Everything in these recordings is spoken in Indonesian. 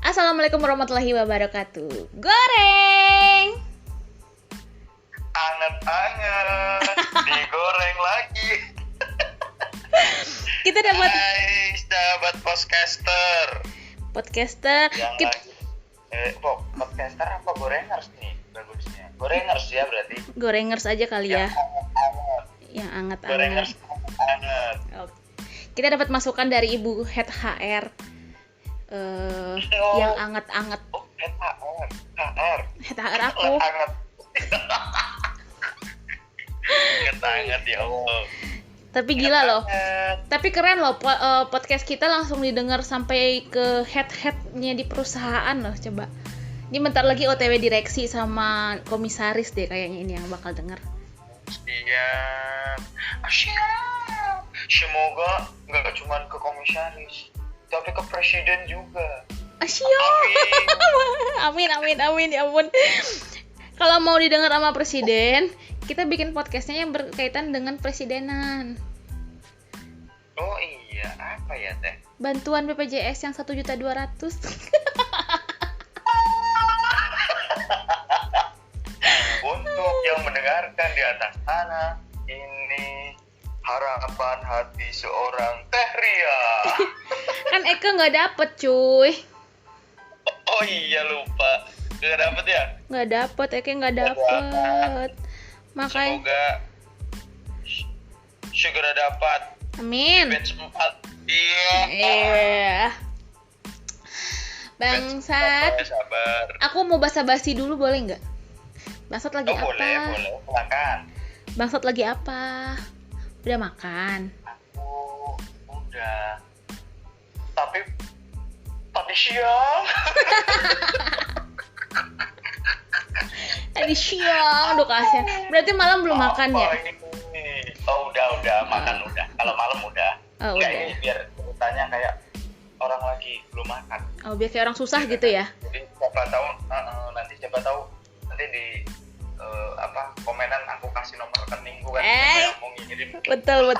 Assalamualaikum warahmatullahi wabarakatuh. Goreng. Anget-anget, digoreng lagi. Kita dapat Hai, sahabat podcaster. podcaster. Podcaster apa gorengers nih bagusnya? Gorengers ya berarti. Gorengers aja kali ya. Anget-anget. Yang anget-anget. Gorengers anget. Oke. Kita dapat masukan dari Ibu Head HR. Yang anget-anget. Oh, anget. HR. Head HR aku. Anget. Anget ya Allah. Tapi gila loh. Anget. Tapi keren loh, podcast kita langsung didengar sampai ke head-headnya di perusahaan loh, coba. Ini bentar lagi OTW direksi sama komisaris deh kayaknya ini yang bakal denger. Siap. Siap. Semoga nggak cuma ke komisaris, tapi ke presiden juga. Asyik. Amin ya ampun. Kalau mau didengar sama presiden, kita bikin podcastnya yang berkaitan dengan presidenan. Oh iya, apa ya teh? Bantuan BPJS yang 1.200.000. Untuk yang mendengarkan di atas sana, ini harapan hati seorang Teh Ria. Kan Eka nggak dapet cuy. Oh iya lupa, nggak dapet ya? Nggak dapet, Eka nggak dapet. Makanya. Semoga segera dapat. Amin. Batch 4. Iya. Iya. Bangsat. Sabar. Aku mau basa-basi dulu boleh nggak? Bangsat lagi apa? Boleh, silakan. Bangsat lagi apa? Udah makan? Aku udah. Tapi siang. Tadi siang, aduh kasihan. Berarti malam belum makan ya? Oh udah makan udah. Kalau malam udah. Oh, Nggak, udah. ini biar ceritanya kayak orang lagi belum makan. Oh, biar kayak orang susah gitu ya? Jadi siapa tahu nanti di komenan aku kasih nomor rekeningku kan. Siapa yang mau ngirim. Betul.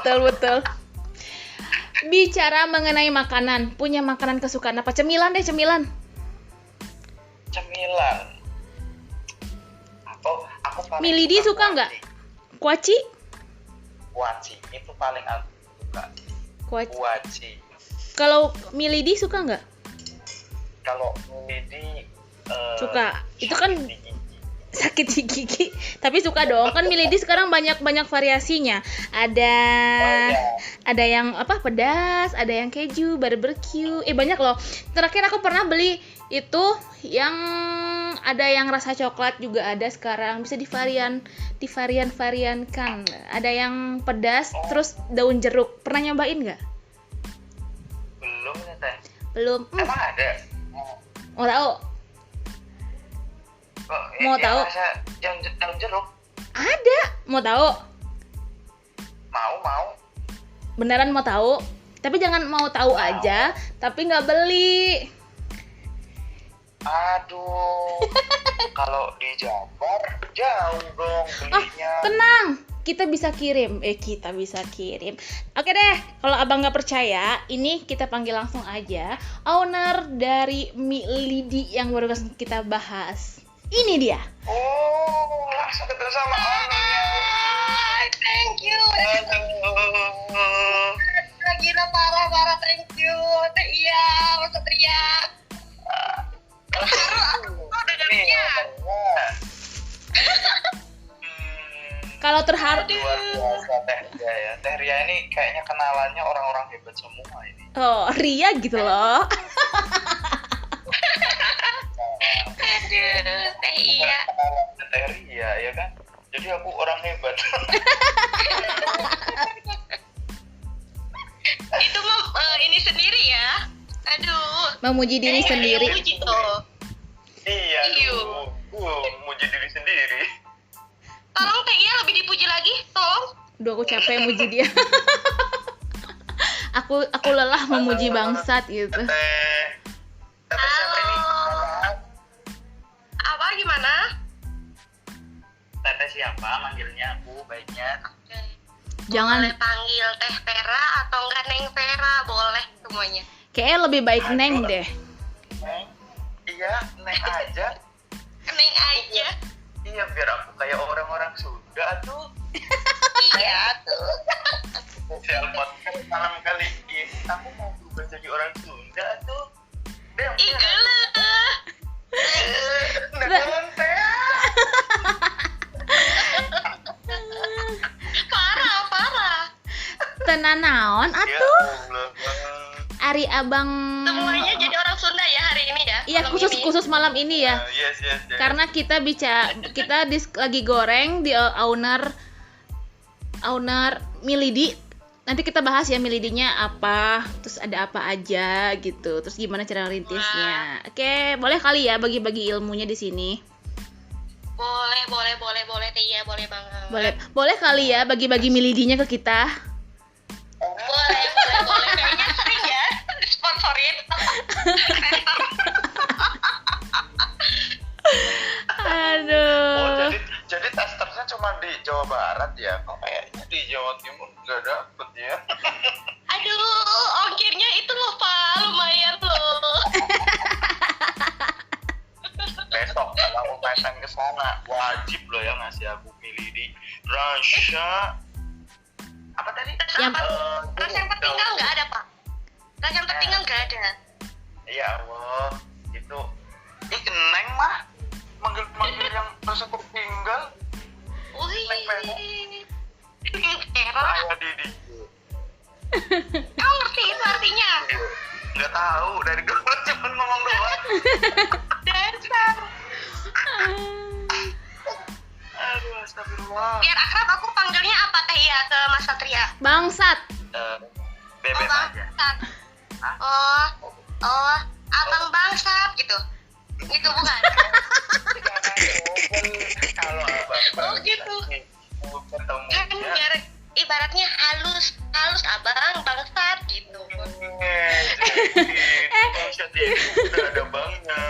Bicara mengenai makanan, punya makanan kesukaan apa? Cemilan deh, cemilan. Cemilan. Aku paling Milidi suka nggak? Kuaci? Kuaci itu paling aku suka. Kuaci. Kalau milidi suka nggak? Kalau milidi Suka. Itu kan sakit di gigi. Tapi suka dong. Kan milidi sekarang banyak variasinya. Ada yang pedas, ada yang keju, barbecue. Banyak loh. Terakhir aku pernah beli itu yang ada yang rasa coklat juga ada sekarang. Bisa divariankan. Ada yang pedas terus daun jeruk. Pernah nyobain nggak? Belum ya teh. Belum. Emang ada? Mau tahu? Mau tahu? Daun jeruk. Ada. Mau tahu? Mau. Beneran mau tahu? Tapi jangan mau tahu aja, tapi nggak beli. Aduh. Kalau di Jabar jauh dong belinya. Tenang, kita bisa kirim. Oke deh, kalau abang nggak percaya, ini kita panggil langsung aja owner dari Milidi yang baru kita bahas. Ini dia. Oh, langsung ketemu sama ownernya. Thank you. Aduh. Gila parah thank you. Iya, Mas Ria. Aku dengarnya. Kalau terharu, Luar biasa Teh Ria ya. Teh Ria ini kayaknya kenalannya orang-orang hebat semua ini. oh Ria gitu loh. Aduh, iya. Kenalannya Teh Ria ya kan. Jadi aku orang hebat. Itu mah ini sendiri ya. Aduh. Memuji diri sendiri. Puji tuh. Iya. Iyo. Muji diri sendiri. Tolong Teh Iya lebih dipuji lagi, tolong. Duh, aku capek muji dia. aku lelah memuji bangsat gitu. Teh siapa ini? Apa gimana? Teteh siapa manggilnya aku baiknya? Oke. Jangan. Boleh panggil Teh Vera atau enggak Neng Vera, boleh semuanya. Kayaknya lebih baik Neng deh. Iya, Neng aja. Neng aja. Iya, biar aku kayak orang-orang Sunda tuh. Iya tuh. Spesial podcast malam kali ini. Aku mau berubah jadi orang Sunda tuh. Dem, Ih geuleuh. Parah. Tenan naon Ya atuh? Allah. Ari Abang. Semuanya jadi orang Sunda ya hari ini ya. Iya, malam khusus ini. khusus malam ini ya. Yes. Karena kita lagi goreng di owner Milidi. Nanti kita bahas ya Milidinya apa, terus ada apa aja gitu, terus gimana cara rintisnya. Oke, boleh kali ya bagi-bagi ilmunya di sini. Boleh Tia, boleh banget. Boleh kali ya bagi-bagi Milidinya ke kita. Boleh. Kayaknya sering ya sponsorin. Aduh. Jadi testernya cuma di Jawa Barat ya? Kok kayaknya di Jawa Timur nggak dapet ya? Aduh, ongkirnya itu loh Pak, lumayan loh. Besok kalau aku main ke sana wajib loh ya ngasih aku milih di rasa apa tadi? Rasa yang tertinggal nggak ada Pak. Rasa yang tertinggal nggak ada. Ya Allah, itu Neng mah manggil yang rasa tertinggal. Wih. Era. Saya Didi. Kamu ngerti itu artinya? Nggak tahu, dari dulu cuma ngomong doang. Dasar. Aduh, astagfirullah. Biar akrab aku panggilnya apa Teh ya ke Mas Satria? Bangsat. Bebek aja. bangsat. Oh, abang bangsat gitu. Gitu bukan? Kalau abang Oh, gitu. Kan ketemunya biar ibaratnya halus abang bangsat gitu. Bangsat itu udah ada bangnya.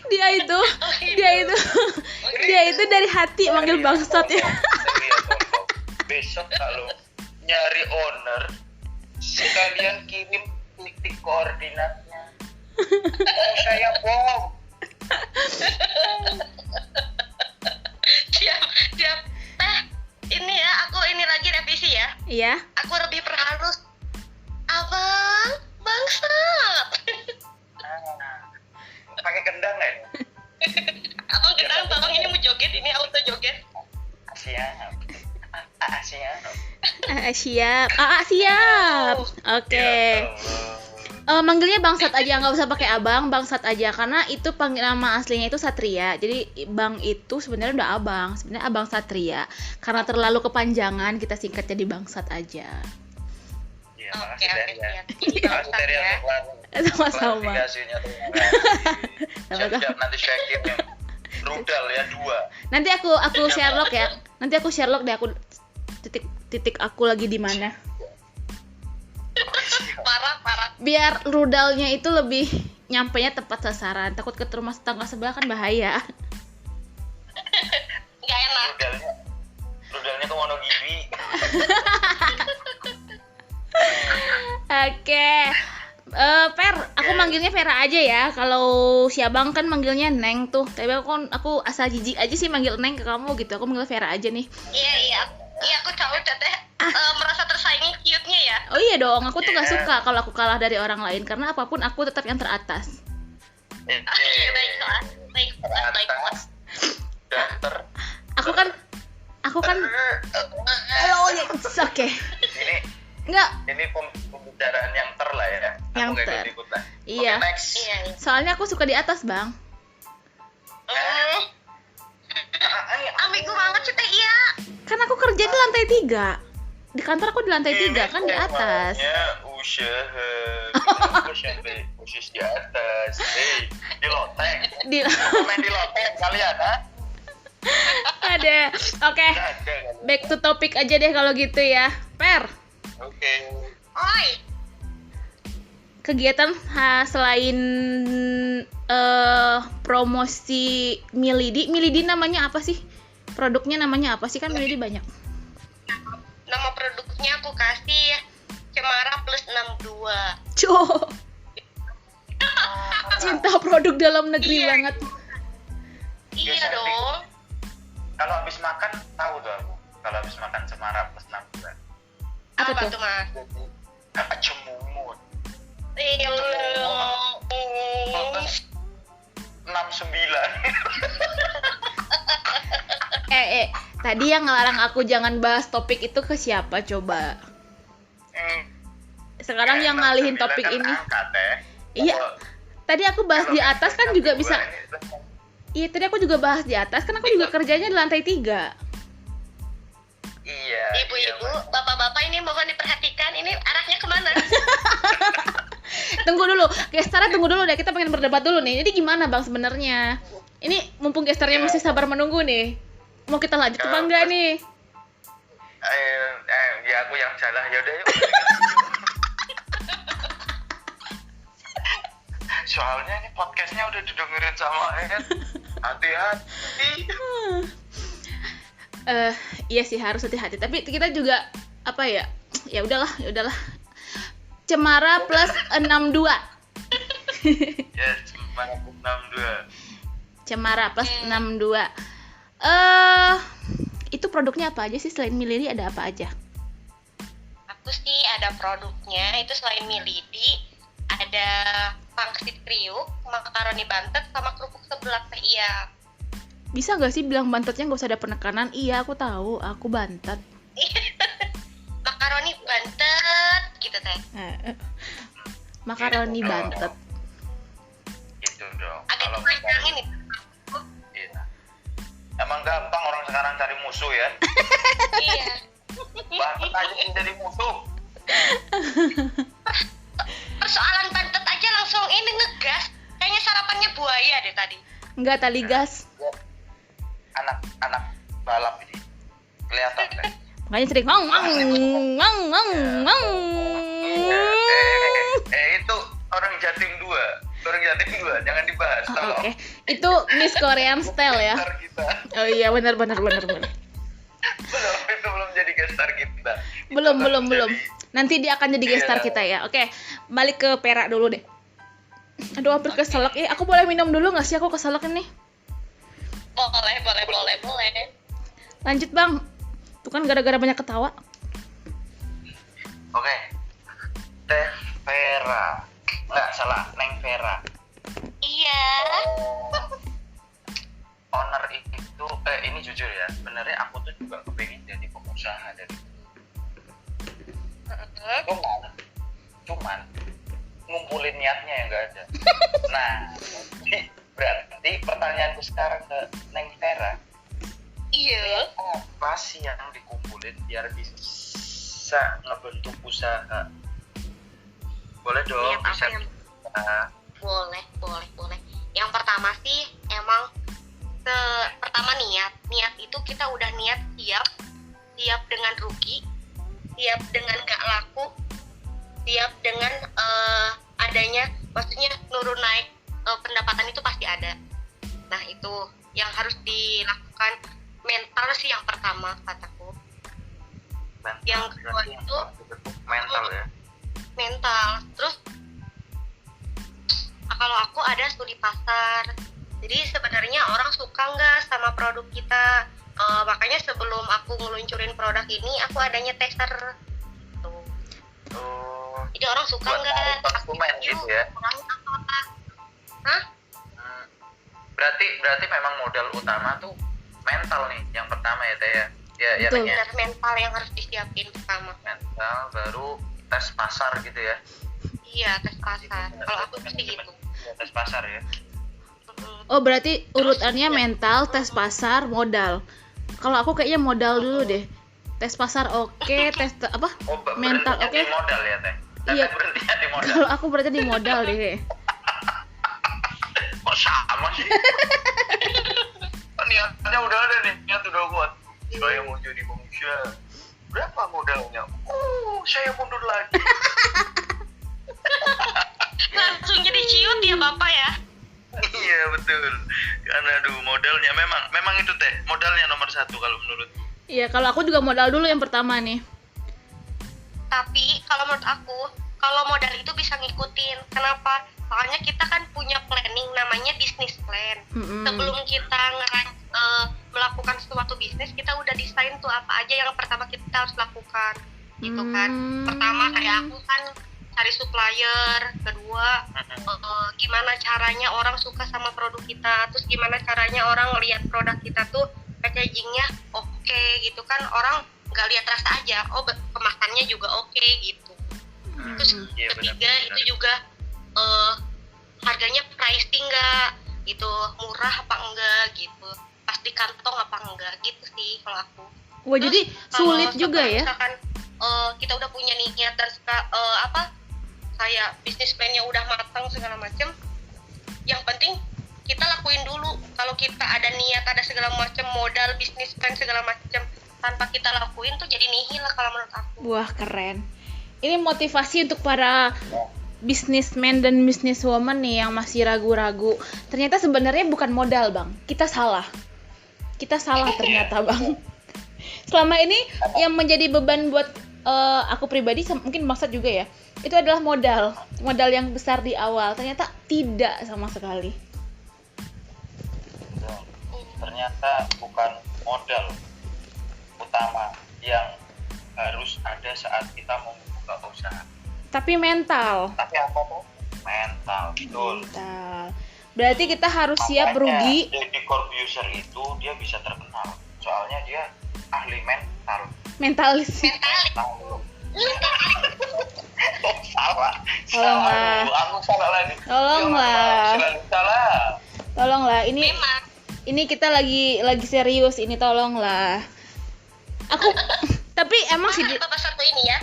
Dia itu dari hati manggil bangsat ya. Besok kalau nyari owner sekalian kirim titik koordinatnya. Saya bom. Diam. Teh, ini ya aku ini lagi revisi ya. Iya. Aku lebih perhalus. Abang bangsat. Pakai kendang nggak ini? Abang gendang tolong ini mau joget, ini auto joget. Siap. Siap. Siap. Oke. Manggilnya bangsat aja, nggak usah pakai abang, bangsat aja karena itu nama aslinya itu Satria. Jadi bang itu sebenarnya udah abang, sebenarnya abang Satria. Karena terlalu kepanjangan kita singkat jadi bangsat aja. Iya, Oke, makasih Ini Makasih bangsat Teri ya. untuk Sama-sama. klarifikasinya tuh. Siap-siap nanti saya kirim rudal ya 2. Nanti aku Sherlock ya. Nanti aku Sherlock deh, aku titik aku lagi di mana. Parah. Biar rudalnya itu lebih nyampenya tepat sasaran. Takut ke rumah tetangga sebelah kan bahaya. Nggak enak. Rudalnya ke Wonogiri. Oke. Aku manggilnya Vera aja ya. Kalau si Abang kan manggilnya Neng tuh. Tapi aku asal jijik aja sih manggil Neng ke kamu gitu. Aku manggil Vera aja nih. Iya, aku tahu Teteh merasa tersaingi cute-nya ya. Oh iya dong, aku tuh gak suka kalau aku kalah dari orang lain karena apapun aku tetap yang teratas. Baiklah. Dokter. Aku kan oh ya, it's okay. Ini pembicaraan yang ter lah ya. Yang Aku nggak ter. ikut-ikutan. Iya. Oke, next. Iya. Soalnya aku suka di atas, Bang. Ambigu banget sih Teh iya. Kan aku kerja di lantai 3. Di kantor aku di lantai 3 kan di atas. Namanya usaha. Kenapa sampai posisi di atas? Di loteng. Main di loteng kalian, ha? Ada. Oke. Back to topic aja deh kalau gitu ya. Per. Oke. Oi. Kegiatan selain promosi Milidi namanya apa sih? Produknya namanya apa sih? Kan Milidi banyak. Nama produknya aku kasih Cemara plus 62. Cuk. Cinta produk dalam negeri Iya. banget. Iya Biasa dong. Kalau habis makan tahu tuh aku. Kalau habis makan cemara plus 62. Apa Apa tuh? tuh Mas? Cemumut. Iya. 69. Tadi yang ngelarang aku jangan bahas topik itu ke siapa coba? Sekarang yang ngalihin topik kan ini. angka, Teh. Iya. Kalau- Tadi aku bahas di kalau atas kan 62 juga bisa. ini- Iya, tadi aku juga bahas di atas kan aku juga kerjanya di lantai 3. Iya. Ibu-ibu, bapak-bapak ini mohon diperhatikan. Ini arahnya kemana? Tunggu dulu, gestarnya tunggu dulu deh, kita pengen berdebat dulu nih. Jadi gimana Bang sebenarnya? Ini mumpung gestarnya masih sabar menunggu nih. Mau kita lanjut apa enggak nih? Ya aku yang salah. Ya udah yuk. Soalnya ini podcastnya udah didengerin sama Ed. Hati-hati. Iya sih harus hati-hati. Tapi kita juga apa ya? Ya udahlah. Cemara plus 62. Yes, cuma 62. Cemara plus 62. Itu produknya apa aja sih selain Milili ada apa aja? Aku sih ada produknya, itu selain Milidi, ada pangsit kriuk, makaroni bantet, sama kerupuk seblak Teh Iya. Bisa nggak sih bilang bantetnya nggak usah ada penekanan? Iya aku tahu, aku bantet. Makaroni bantet, gitu Teh. Makaroni Gitu dong. bantet. Gitu dong. Agak Kalau kepanjangin itu. iya. Emang gampang orang sekarang cari musuh ya. Iya. Banget aja yang jadi musuh. Persoalan bantet aja langsung ini ngegas. Kayaknya sarapannya buaya deh tadi. Nggak tali gas. Anak balap ini kelihatan kan. Makanya sering ngong. Itu orang Jatim 2, jangan dibahas. Oh, Oke, itu Miss Korean Style ya. Gestar kita. Oh iya benar. Itu belum jadi gestar kita. Belum. Itu akan jadi- Nanti dia akan jadi gestar Iya. kita ya. Oke, balik ke Perak dulu deh. Aduh hampir keselak. Aku boleh minum dulu nggak sih? Aku keselak ini. Boleh. Lanjut Bang. Tuh kan gara-gara banyak ketawa. Oke. Teh Vera. Nggak salah, Neng Vera. Iya. Owner itu ini jujur ya, sebenarnya aku tuh juga kepengen jadi pengusaha dari cuman ngumpulin niatnya yang nggak ada. Nah, berarti pertanyaanku sekarang ke Neng Vera, Iya. apa sih yang dikumpulin biar bisa ngebentuk usaha? Boleh dong, Niat apa bisa. yang- Boleh. Yang pertama sih emang pertama niat itu kita udah niat siap dengan rugi, siap dengan gak laku, siap dengan adanya, maksudnya nurun naik pendapatan itu pasti ada. Nah itu yang harus dilakukan, mental sih yang pertama kataku. Yang kedua itu mental ya. mental. Terus kalau aku ada studi pasar, jadi sebenarnya orang suka nggak sama produk kita. Makanya sebelum aku ngeluncurin produk ini aku adanya tester tuh. Oh, Jadi orang suka buat nggak konsumen gitu ya. orangnya apa. Hah? Berarti memang modal utama tuh mental nih yang pertama ya Teh ya. Ya Betul. Teh, ya. Benar, mental yang harus disiapin pertama. Mental baru tes pasar gitu ya. Iya, tes pasar. Kalau aku sih gitu. Ya, tes pasar ya. Oh berarti urutannya mental, tes pasar, modal. Kalau aku kayaknya modal dulu deh. Tes pasar oke, tes apa? Oh, Mental berhentinya oke. di modal ya Teh. Iya. Berhentinya di modal. Kalau aku berarti di modal deh. Kok sama sih? Niatnya udah ada nih, niat udah kuat. Saya mau jadi pengusaha. Berapa modalnya? Saya mundur lagi. Langsung jadi ciut ya Bapak ya. Iya betul. Karena aduh modalnya memang itu Teh. Modalnya nomor 1 kalau menurutku. Iya kalau aku juga modal dulu yang pertama nih. Tapi kalau menurut aku, kalau modal itu bisa ngikutin. Kenapa? Soalnya kita kan punya planning namanya bisnis plan. Sebelum kita melakukan suatu bisnis, kita udah desain tuh apa aja yang pertama kita harus lakukan, gitu kan. Pertama kayak aku kan cari supplier, kedua gimana caranya orang suka sama produk kita, terus gimana caranya orang lihat produk kita tuh packagingnya oke, gitu kan. Orang nggak lihat rasa aja, kemasannya juga oke gitu. Terus ketiga itu juga harganya pricing nggak gitu, murah apa enggak gitu, pas di kantong apa enggak gitu sih kalau aku. Wah, jadi sulit juga ya. Misalkan kita udah punya niat dan kayak bisnis plan-nya udah matang segala macem, yang penting kita lakuin dulu. Kalau kita ada niat, ada segala macam modal, bisnis plan segala macam, tanpa kita lakuin tuh jadi nihil lah kalau menurut aku. Wah, keren. Ini motivasi untuk para businessman dan businesswoman nih yang masih ragu-ragu. Ternyata sebenarnya bukan modal, Bang. Kita salah ternyata, Bang. Selama ini yang menjadi beban buat aku pribadi, mungkin maksud juga ya, itu adalah modal yang besar di awal. Ternyata tidak sama sekali. Ternyata bukan modal utama yang harus ada saat kita mau membuka usaha, tapi mental. Tapi apa tuh? Mental, betul. Mental. Berarti kita harus Makanya, siap rugi. Deddy Corbuzier itu dia bisa terkenal soalnya dia ahli mental. Mentalis. Salah. Tolonglah. Aku salah lagi. Tolonglah. Ini Memang. Ini kita lagi serius ini, tolonglah. Aku tapi emang sih Bapak satu ini ya.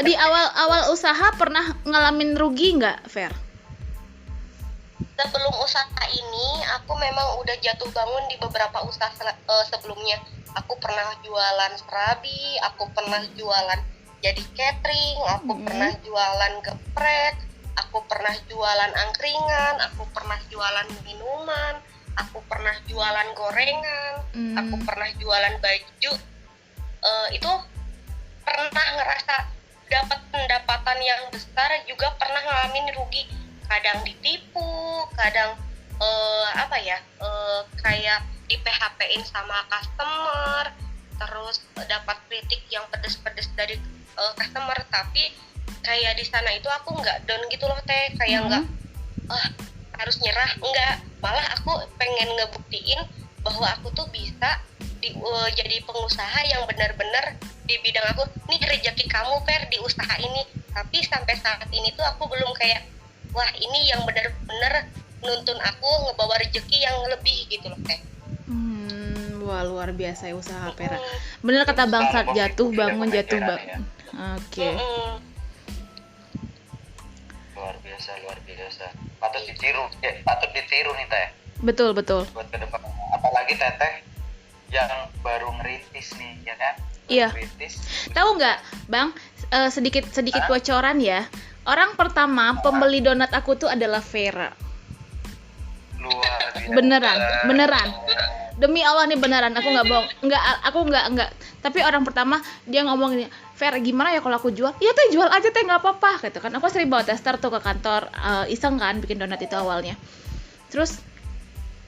Di awal usaha pernah ngalamin rugi nggak, Fer? Sebelum usaha ini, aku memang udah jatuh bangun di beberapa usaha sebelumnya. Aku pernah jualan serabi, aku pernah jualan jadi catering, aku pernah jualan geprek, aku pernah jualan angkringan, aku pernah jualan minuman, aku pernah jualan gorengan, aku pernah jualan baju. Itu pernah ngerasa dapat pendapatan yang besar, juga pernah ngalamin rugi. Kadang ditipu, kadang kayak di PHP-in sama customer, terus dapat kritik yang pedes-pedes dari customer. Tapi kayak di sana itu aku nggak down gitu loh Teh, kayak nggak harus nyerah, enggak. Malah aku pengen ngebuktiin bahwa aku tuh bisa jadi pengusaha yang benar-benar di bidang aku. Nih rezeki kamu Fer di usaha ini. Tapi sampai saat ini tuh aku belum kayak, wah ini yang benar-benar nuntun aku ngebawa rezeki yang lebih gitu loh Teh. Wah, luar biasa ya usaha Vera. Bener kata Bang Sat, jatuh bangun. Oke. Luar biasa. Patut ditiru nih Teh. Betul. Buat ke depan. Apalagi Teteh yang baru ngerintis nih, ya kan? Iya. Tahu nggak, Bang? Sedikit bocoran ya. Orang pertama pembeli donat aku tuh adalah Vera. Luar biasa. Beneran. Demi Allah nih beneran, aku nggak bohong. Enggak. Tapi orang pertama dia ngomong gini, Fer, gimana ya kalau aku jual? Iya Teh, jual aja Teh, nggak apa-apa, gitu kan. Aku sering bawa tester tuh ke kantor, iseng kan bikin donat itu awalnya. Terus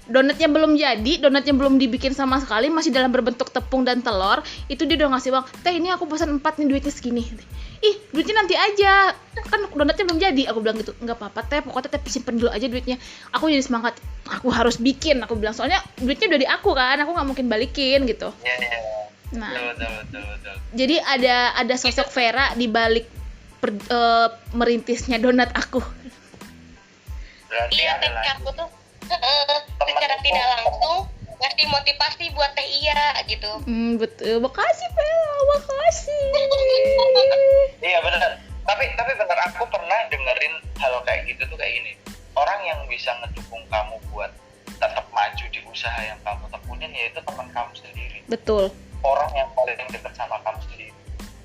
donatnya belum dibikin sama sekali, masih dalam berbentuk tepung dan telur. Itu dia udah ngasih uang, Teh ini aku pesan 4 nih, duitnya segini. Ih, duitnya nanti aja, kan donatnya belum jadi. Aku bilang gitu, nggak apa-apa Teh, pokoknya Teh simpen dulu aja duitnya. Aku jadi semangat, aku harus bikin. Aku bilang, soalnya duitnya udah di aku kan, aku nggak mungkin balikin gitu. Iya. Nah, Betul. jadi ada sosok Vera di balik merintisnya donat aku. Berarti Iya ada Teh, lagi. aku tuh secara tidak langsung ngasih motivasi buat Teh Iya gitu. Betul, makasih Vera, makasih. Iya benar. Tapi benar, aku pernah dengerin hal kayak gitu tuh kayak gini. Orang yang bisa ngedukung kamu buat tetap maju di usaha yang kamu tekunin yaitu teman kamu sendiri. Betul. Orang yang paling dekat sama kamu sendiri.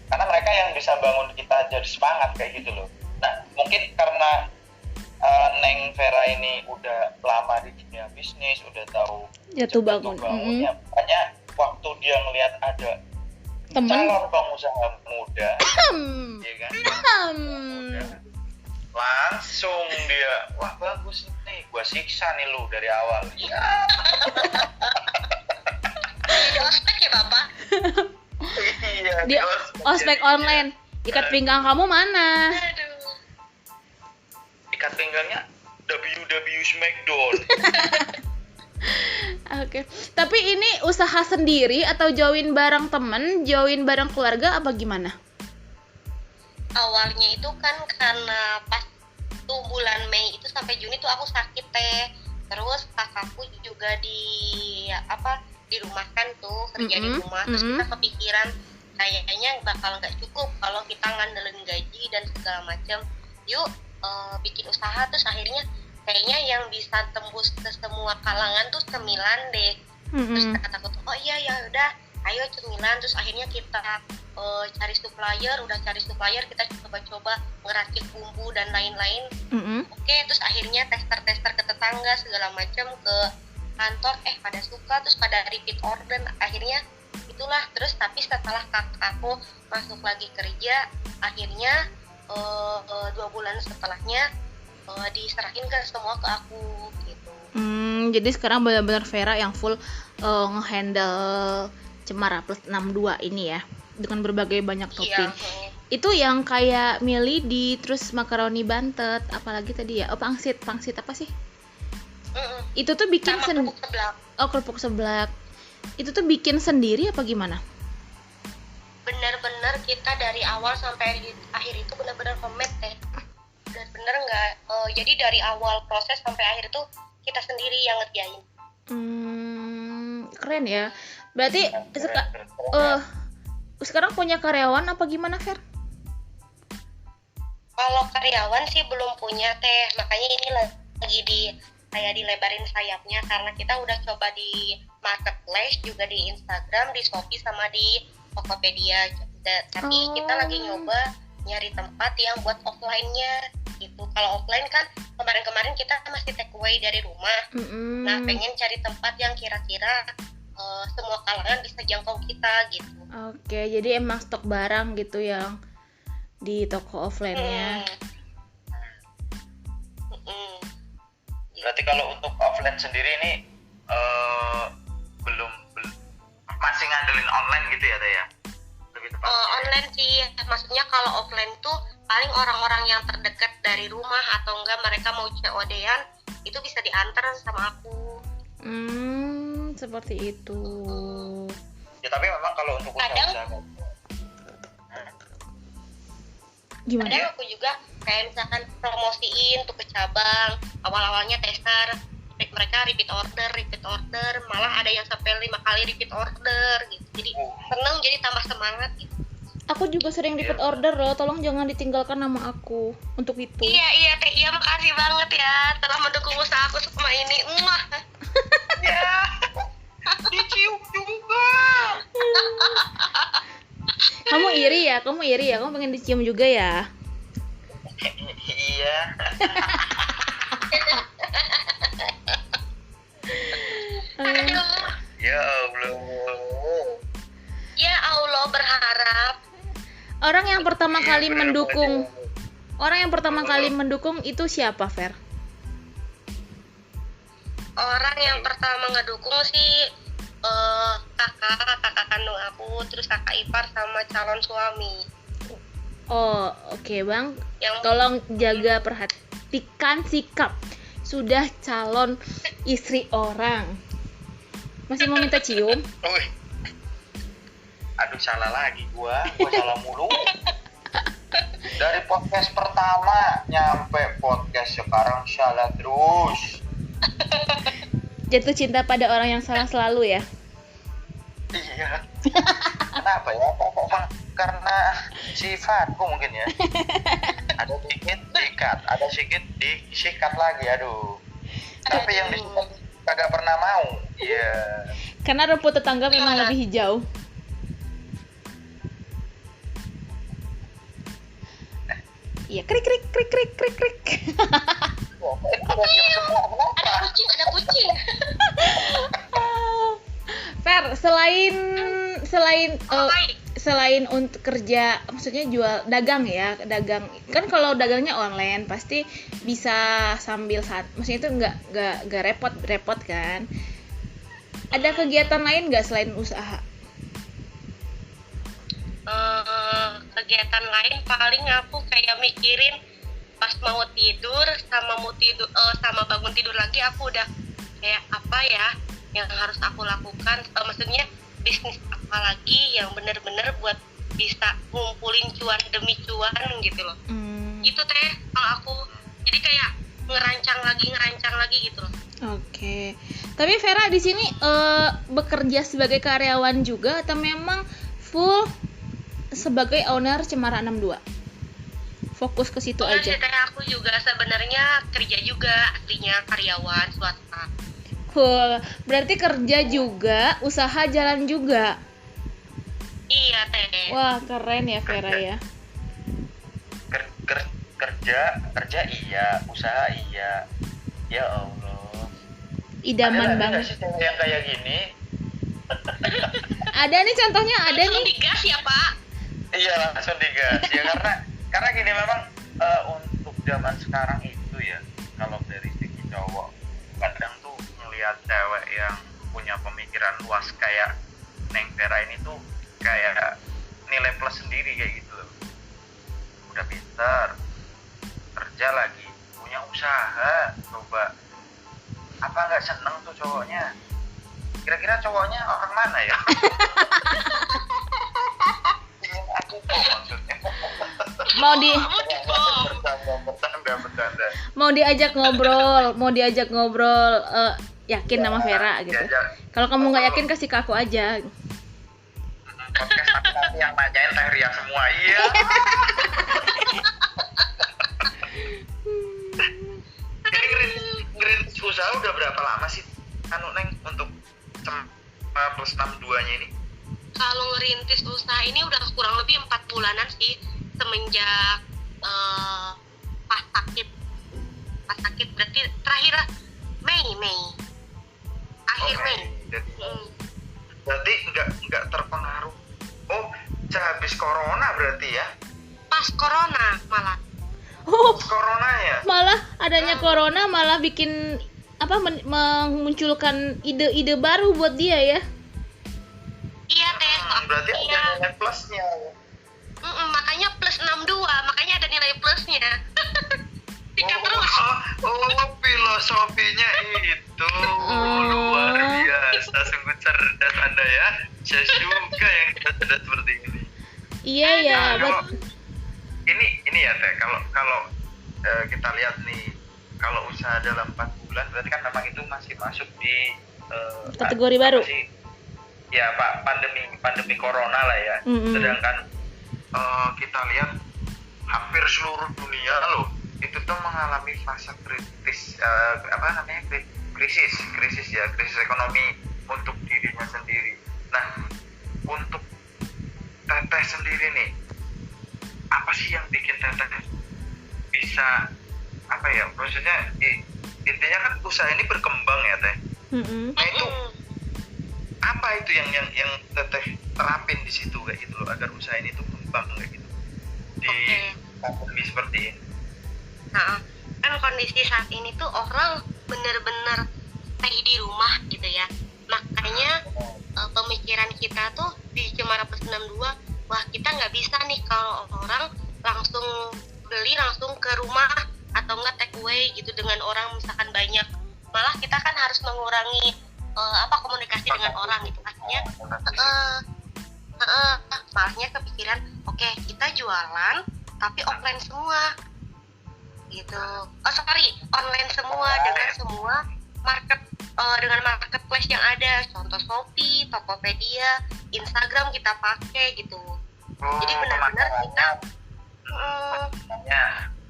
Karena mereka yang bisa bangun kita jadi semangat kayak gitu loh. Nah, mungkin karena Neng Vera ini udah lama di dunia bisnis, udah tahu Jatuh bangun. bangunnya. Makanya waktu dia ngelihat ada Temen. calon pengusaha muda, ya kan? Langsung dia, wah bagus nih, gua siksa nih lu dari awal. Ya. Di ospek ya Bapak? Iya. Di ospek online. Ikat pinggang kamu mana? Aduh. Ikat pinggangnya WW Smackdown. Oke. Tapi ini usaha sendiri atau join bareng temen, join bareng keluarga apa gimana? Awalnya itu kan karena pas tuh bulan Mei itu sampai Juni tuh aku sakit teh. Terus kakakku juga dirumahkan tuh, kerja di rumah. Terus kita kepikiran kayaknya bakal nggak cukup kalau kita ngandelin gaji dan segala macam. Yuk bikin usaha. Terus akhirnya kayaknya yang bisa tembus ke semua kalangan tuh cemilan deh. Terus kataku tuh, oh iya ya udah, ayo cemilan. Terus akhirnya kita cari supplier, kita coba-coba ngeracik bumbu dan lain-lain. Oke, terus akhirnya tester ke tetangga segala macam, ke kantor, pada suka, terus pada repeat order. Akhirnya itulah. Terus tapi setelah kakakku masuk lagi kerja, akhirnya 2 bulan setelahnya diserahin ke semua ke aku gitu. Jadi sekarang benar-benar Vera yang full nge-handle Cemara Plus 62 ini ya, dengan berbagai banyak topping. Iya. Itu yang kayak mie lidi, terus makaroni bantet, apalagi tadi ya? Pangsit apa sih? Itu tuh bikin kerupuk seblak. Kerupuk seblak. Itu tuh bikin sendiri apa gimana? Benar-benar kita dari awal sampai akhir itu benar-benar homemade teh. Benar-benar nggak. Jadi dari awal proses sampai akhir itu kita sendiri yang ngerjain. Keren ya. Berarti sekarang punya karyawan apa gimana, Fer? Kalau karyawan sih belum punya teh, makanya ini lagi dilebarin sayapnya, karena kita udah coba di marketplace, juga di Instagram, di Shopee, sama di Tokopedia. Tapi kita lagi nyoba nyari tempat yang buat offline-nya gitu. Kalau offline kan kemarin-kemarin kita masih take away dari rumah. Nah, pengen cari tempat yang kira-kira semua kalangan bisa jangkau kita gitu. Oke, jadi emang stok barang gitu yang di toko offline-nya. Berarti kalau untuk offline sendiri ini belum masih ngandelin online gitu ya, Teh ya? Lebih tepat. Online sih, maksudnya kalau offline tuh paling orang-orang yang terdekat dari rumah, atau enggak mereka mau COD-an itu bisa diantar sama aku. Seperti itu. Ya tapi memang kalau untuk usaha gimana? Kadang aku juga kayak misalkan promosiin tuh ke cabang, awal-awalnya tester, mereka repeat order, malah ada yang sampai 5 kali repeat order gitu. Jadi seneng, jadi tambah semangat gitu. Aku juga sering repeat order loh, tolong jangan ditinggalkan nama aku untuk itu. Iya Teh, iya makasih banget ya telah mendukung usaha aku sama ini. Ya, dicium juga. Kamu iri ya, kamu pengen dicium juga ya? Iya. Ya Allah. Ya Allah, berharap. Orang yang pertama Iya, kali bener mendukung, banget. orang yang pertama kali mendukung itu siapa, Fer? Orang yang pertama ngedukung sih kakak kandung aku, terus kakak ipar sama calon suami. Oh, oke, Bang. Yang Tolong jaga, perhatikan sikap. Sudah calon istri orang, masih mau minta cium? Wih. Aduh, salah lagi gua salah mulu. Dari podcast pertama nyampe podcast sekarang salah terus. Jatuh cinta pada orang yang salah selalu ya? Iya. Kenapa ya? Kok karena sifatku mungkin ya. Ada sedikit sikat, ada sedikit disikat lagi, aduh. Tapi yang disikat kagak pernah mau. Iya. Karena rumput tetangga memang lebih hijau. Iya, krik. Wah, itu udah diam semua. Kenapa? ada kucing. Fer, selain selain untuk kerja, maksudnya jual dagang ya, dagang kan kalau dagangnya online pasti bisa sambil maksudnya itu nggak repot kan. Ada kegiatan lain nggak selain usaha? Kegiatan lain paling aku kayak mikirin pas mau tidur sama bangun tidur lagi, aku udah kayak apa ya yang harus aku lakukan, maksudnya bisnis apa lagi yang bener-bener buat bisa ngumpulin cuan demi cuan gitu loh. Itu teh kalau aku jadi kayak ngerancang lagi gitu loh. Oke. Tapi Vera di sini bekerja sebagai karyawan juga atau memang full sebagai owner Cemara 62? Fokus ke situ aja. Sih teh, aku juga sebenarnya kerja juga, aslinya karyawan swasta. Cool. Berarti kerja juga, usaha jalan juga. Iya teh. Wah, keren ya Vera ya. Kerja iya, usaha iya. Ya Allah. Idaman Ada banget. sih cewek yang kayak gini? Ada nih contohnya, ada Langsung nih. digas ya Pak. Iya langsung digas ya, karena gini memang untuk zaman sekarang itu ya, kalau dari segi cowok kadang tuh ngelihat cewek yang punya pemikiran luas kayak Neng Vera ini tuh kayak nilai plus sendiri kayak gitu loh. Udah pintar, kerja lagi, punya usaha, coba apa nggak seneng tuh cowoknya? Kira-kira cowoknya orang mana ya? Ingin aku kok maksudnya. Bercanda. Mau diajak ngobrol, yakin nama Vera gitu. Kalau kamu nggak yakin kasih ke aku aja. Podcast tapi nanti yang nanyain Teh Ria semua, iya. Ini ngerintis usaha udah berapa lama sih? Anu Neng untuk plus 62-nya ini? Kalau ngerintis usaha ini udah kurang lebih 4 bulanan sih, semenjak pas sakit berarti terakhir Mei akhir Mei. Berarti nggak terpengaruh. Oh, habis corona berarti ya? Pas corona malah. Oh, Corona ya? malah adanya corona malah bikin memunculkan ide-ide baru buat dia ya. Iya teh. Berarti ada nilai plusnya. Makanya plus 62, makanya ada nilai plusnya. Tiga terus. Filosofinya itu luar biasa, sungguh cerdas Anda ya. Saya suka yang cerdas seperti ini. Iya ya, Ini ya Teh, kalau kita lihat nih, kalau usaha dalam 4 bulan berarti kan memang itu masih masuk di kategori baru. Ya Pak, pandemi corona lah ya. Sedangkan kita lihat hampir seluruh dunia loh itu tuh mengalami fase kritis, krisis ekonomi untuk dirinya sendiri. Nah, untuk Teteh sendiri nih, apa sih yang bikin Teteh bisa maksudnya intinya kan usaha ini berkembang ya Teh. Nah itu apa itu yang Teteh terapin di situ kayak gitu loh, agar usaha ini tuh kembang kayak gitu di pandemi seperti ini? Nah, kan kondisi saat ini tuh orang bener-bener stay di rumah gitu ya, makanya pemikiran kita tuh di Cemara Plus 62, wah kita nggak bisa nih kalau orang langsung beli langsung ke rumah atau enggak take away gitu dengan orang misalkan banyak, malah kita kan harus mengurangi komunikasi dengan orang gitu. Akhirnya malahnya kepikiran, oke, kita jualan tapi offline semua gitu. Online semua dengan marketplace yang ada, contoh Shopee, Tokopedia, Instagram kita pakai gitu. Jadi benar-benar kita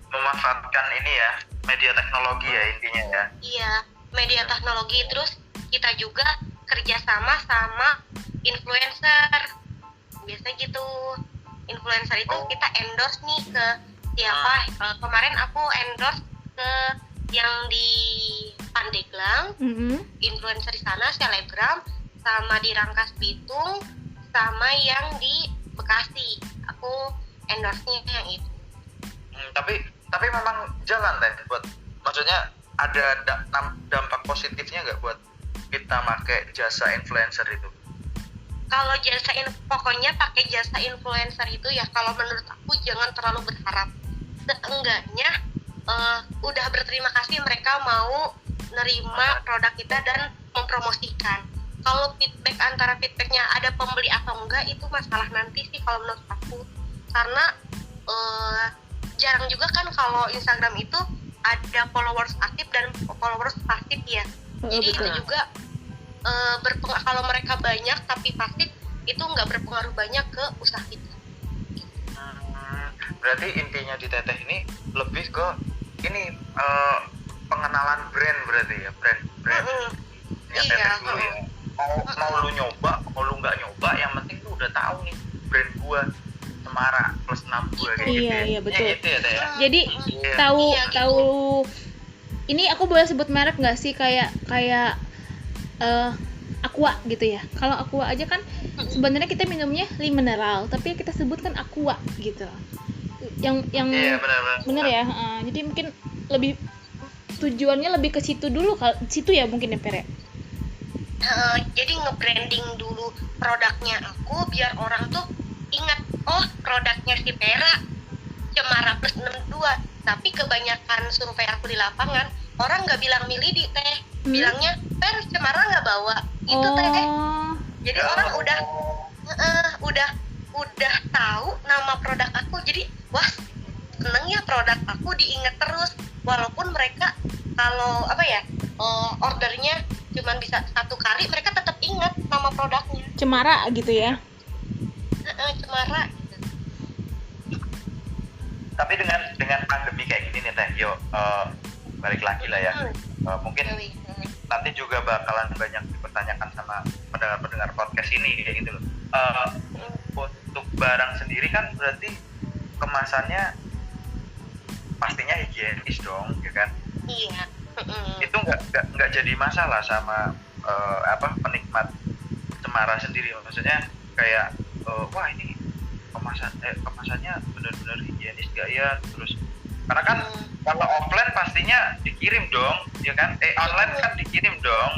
memanfaatkan ini ya, media teknologi ya intinya ya. Iya, media teknologi. Terus kita juga kerjasama sama influencer. Biasa gitu. Influencer itu kita endorse nih ke siapa? Kemarin aku endorse ke yang di Pandeglang, influencer di sana, selebgram, sama di Rangkas Bitung, sama yang di Bekasi. Aku endorse-nya yang itu. Tapi memang jalan deh buat, maksudnya ada dampak positifnya nggak buat kita pakai jasa influencer itu? Kalau pokoknya pakai jasa influencer itu ya, kalau menurut aku jangan terlalu berharap. Seenggaknya udah berterima kasih mereka mau nerima produk kita dan mempromosikan. Kalau feedbacknya ada pembeli atau enggak itu masalah nanti sih kalau menurut aku. Karena jarang juga kan kalau Instagram itu ada followers aktif dan followers pasif ya. Jadi betul. itu juga kalau mereka banyak tapi pasif itu nggak berpengaruh banyak ke usaha kita. Berarti intinya di Teteh ini lebih ke ini pengenalan brand berarti ya, brand yang Teteh Iya. dulu ya. Mau lu nyoba, mau lu nggak nyoba, yang penting lu udah tahu nih brand gua Cemara plus 62 kayak gitu. Iya, Ya. iya, betul. Ya, gitu ya, Teh ya. Jadi Iya. tahu Iya, gitu. tahu ini aku boleh sebut merek nggak sih, kayak Aqua gitu ya. Kalau Aqua aja kan sebenarnya kita minumnya mineral, tapi kita sebutkan Aqua gitu. Yang Iya, benar. bener ya. Jadi mungkin lebih tujuannya lebih ke situ dulu, situ ya mungkin ya Pere. Jadi nge-branding dulu produknya aku biar orang tuh ingat, oh produknya si Pera Cemara plus 62. Tapi kebanyakan survei aku di lapangan orang nggak bilang Milidi Teh, bilangnya Per Cemara nggak bawa itu Teh. Jadi orang udah tahu nama produk aku, jadi wah seneng ya produk aku diingat terus, walaupun mereka kalau ordernya cuman bisa 1 kali, mereka tetap ingat nama produknya Cemara gitu ya. Cemara. Tapi dengan pandemi kayak gini nih Teh, yuk balik lagi lah ya. Mungkin nanti juga bakalan banyak dipertanyakan sama pendengar podcast ini kayak gitu loh. Untuk barang sendiri kan berarti kemasannya pastinya higienis dong, ya kan? Iya. Itu nggak jadi masalah sama penikmat Cemara sendiri, maksudnya kayak wah ini kemasannya benar-benar higienis gak ya, terus karena kan kalau offline pastinya dikirim dong, ya kan? Online kan dikirim dong,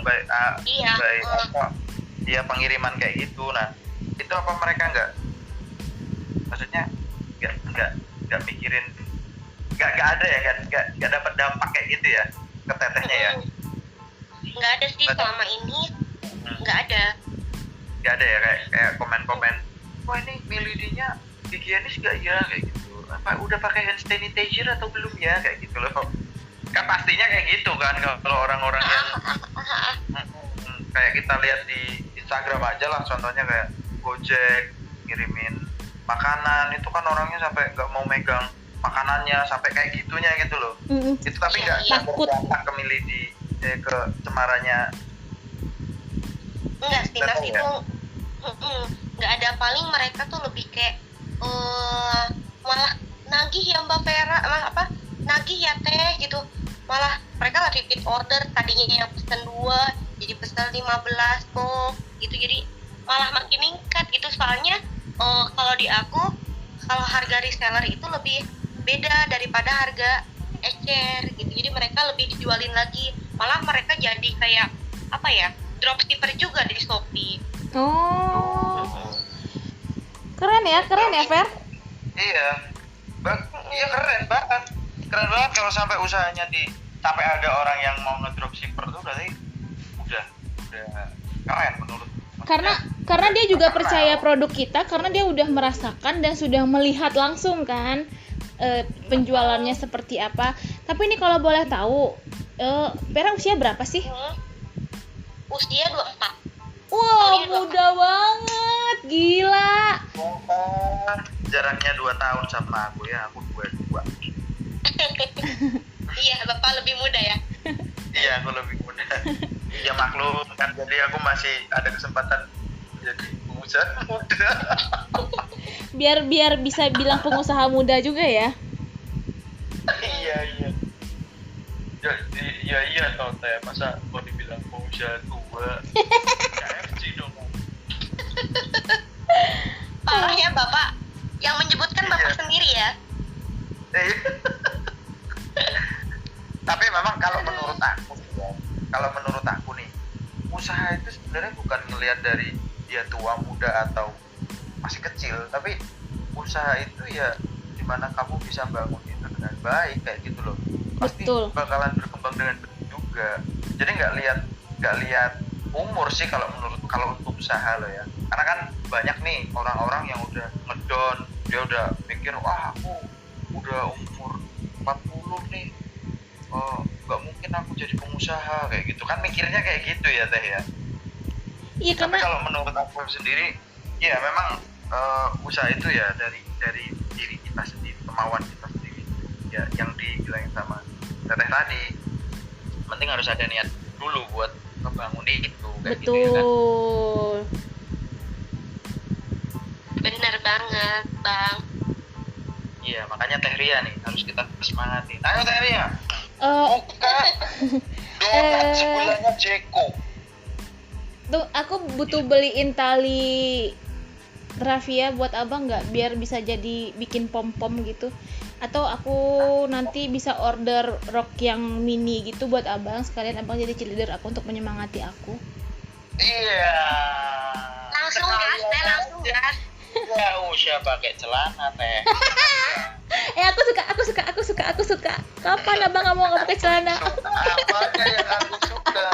dia pengiriman kayak gitu. Nah itu apa mereka maksudnya nggak mikirin, nggak ada ya kan, nggak dapat dampak kayak gitu ya ke Tetehnya ya? Nggak ada sih selama ini, nggak ada ya kayak komen-komen, wah ini Milidinya higienis gak ya, kayak gitu, apa udah pakai hand sanitizer atau belum ya, kayak gitu loh. Kan pastinya kayak gitu kan kalau orang-orang yang kayak kita lihat di Instagram aja lah, contohnya kayak Gojek ngirimin makanan, itu kan orangnya sampai nggak mau megang makanannya sampai kayak gitunya gitu loh. Itu tapi nggak takut ke Milidi ke Cemaranya. Enggak sih Mas, itu nggak ada. Paling mereka tuh lebih kayak malah nagih ya Mbak Vera, nagih ya Teh gitu. Malah mereka repeat order, tadinya yang pesan 2 jadi pesan 15 kok gitu, jadi malah makin meningkat gitu. Soalnya kalau di aku, kalau harga reseller itu lebih beda daripada harga ecer gitu, jadi mereka lebih dijualin lagi, malah mereka jadi kayak dropshipper juga di Shopee. Keren ya Fer. Iya, iya keren banget kalau sampai usahanya sampai ada orang yang mau ngedropshipper tuh berarti udah keren menurut. Karena dia juga percaya produk kita, karena dia udah merasakan dan sudah melihat langsung kan penjualannya seperti apa. Tapi ini kalau boleh tahu, Vera usia berapa sih? Usia 24. Wow, muda banget, gila. Jaraknya 2 tahun sama aku ya, aku 22. Iya, Bapak lebih muda ya? Iya, aku lebih muda. Ya maklum kan, jadi aku masih ada kesempatan jadi pengusaha muda. Biar bisa bilang pengusaha muda juga ya. Iya. Iya toh Teh, masa mau dibilang pengusaha tua. KFC dong. Parahnya Bapak kalau menurut aku nih, usaha itu sebenarnya bukan ngelihat dari dia tua muda atau masih kecil, tapi usaha itu ya dimana kamu bisa bangun itu dengan baik kayak gitu loh. Pasti Betul. bakalan berkembang dengan baik juga. Jadi nggak lihat umur sih kalau untuk usaha lo ya. Karena kan banyak nih orang-orang yang udah ngedon, dia udah mikir wah aku udah umur 40 nih, nggak mungkin aku jadi pengusaha kayak gitu kan, mikirnya kayak gitu ya Teh ya. Iya, Tapi karena kalau menurut aku sendiri, ya memang usaha itu ya dari diri kita sendiri, kemauan kita sendiri. Ya yang dibilangin sama Teteh tadi, penting harus ada niat dulu buat ngebangun itu kayak gitu ya kan. betul. Bener banget Bang. Iya, makanya Teh Ria nih harus kita semangatin. Ayo Teh Ria, Eh, buka donat sebulahnya Jeko. tuh aku butuh beliin tali rafia buat abang nggak, biar bisa jadi bikin pom-pom gitu. Atau aku nanti bisa order rok yang mini gitu buat abang, sekalian abang jadi cheerleader aku untuk menyemangati aku. Iya. Langsung gas Teh, langsung gas. Nggak usah pakai celana Teh. Aku suka. Kapan abang nggak mau pakai celana? Apanya yang aku suka?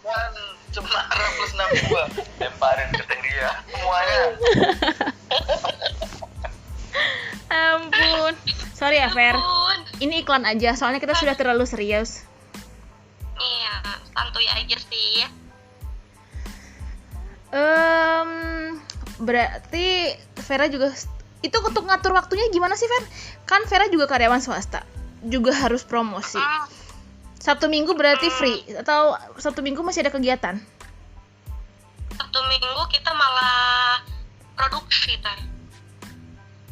Kan Cemara plus 62 lemparin ke Teh Ria semuanya. Ampun. Sorry ya Fer, Ampun. ini iklan aja soalnya kita sudah terlalu serius. Iya, santuy aja sih. Berarti Vera juga itu untuk ngatur waktunya gimana sih Ver? Kan Vera juga karyawan swasta, juga harus promosi. Sabtu Minggu berarti free atau Sabtu Minggu masih ada kegiatan? Sabtu Minggu kita malah produksi Teh.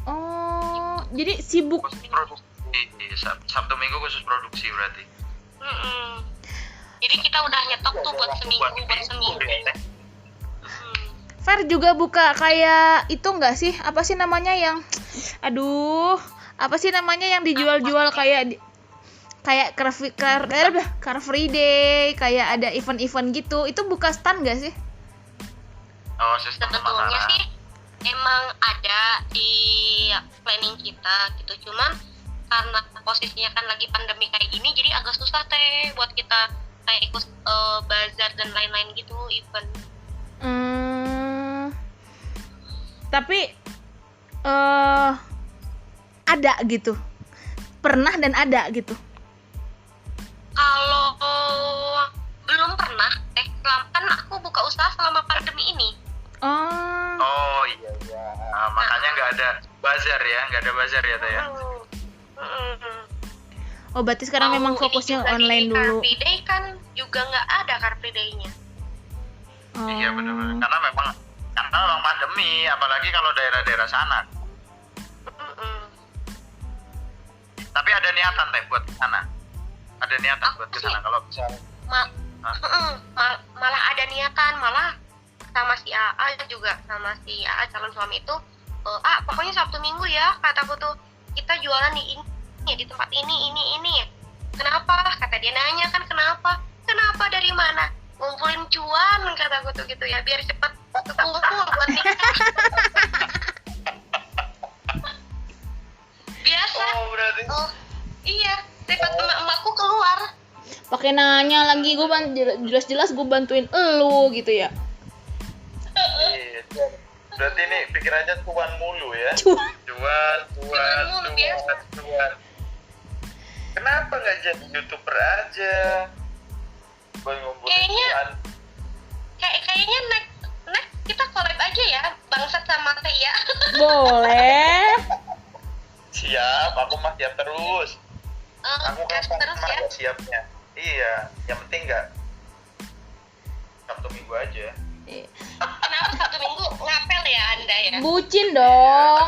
Oh, jadi sibuk. Khusus produksi. Sabtu Minggu khusus produksi berarti. Jadi kita udah nyetok tuh buat seminggu. Fer juga buka kayak itu enggak sih? Apa sih namanya yang apa sih namanya yang dijual-jual kayak Car Free Day, kayak ada event-event gitu. Itu buka stand enggak sih? Oh, sistem Sebetulnya pemasaran. sih emang ada di planning kita gitu, cuman karena posisinya kan lagi pandemi kayak gini, jadi agak susah Teh buat kita kayak ikut bazar dan lain-lain gitu, event. Tapi ada gitu. Pernah dan ada gitu. Kalau belum pernah kan aku buka usaha selama pandemi ini. Oh iya. Nah, makanya nggak ada bazar ya Teh ya. Oh, berarti sekarang memang fokusnya online dulu. Car Free Day kan juga nggak ada Car Free Day-nya. Iya benar-benar. Karena memang pandemi, apalagi kalau daerah-daerah sana. Tapi ada niatan Teh buat ke sana. Ada niatan buat ke sana kalau bisa. Malah ada niatan, malah sama si AA juga, sama si AA calon suami itu, pokoknya Sabtu Minggu ya, kataku tuh kita jualan di ini, di tempat ini. Kenapa? Kata dia nanya kan kenapa dari mana? Ngumpulin cuan, kataku tuh gitu ya, biar cepet kekumpul buat nikah. Biasa. Oh berarti. Iya, cepat emak-emakku keluar. Pakai nanya lagi, jelas-jelas gue bantuin elu gitu ya. Iya. Berarti ini pikirannya cuan mulu ya. Cuan. Kenapa nggak jadi YouTuber aja? Buat ngumpulin Kayaknya- cuan. Kayaknya next kita collab aja ya, Bangsat sama Teh ya. Boleh. Siap, aku mah siap terus. Aku kan Terus ya. siapnya. Iya, yang penting nggak Sabtu Minggu aja. Kenapa Sabtu Minggu ngapel ya Anda ya? Bucin dong.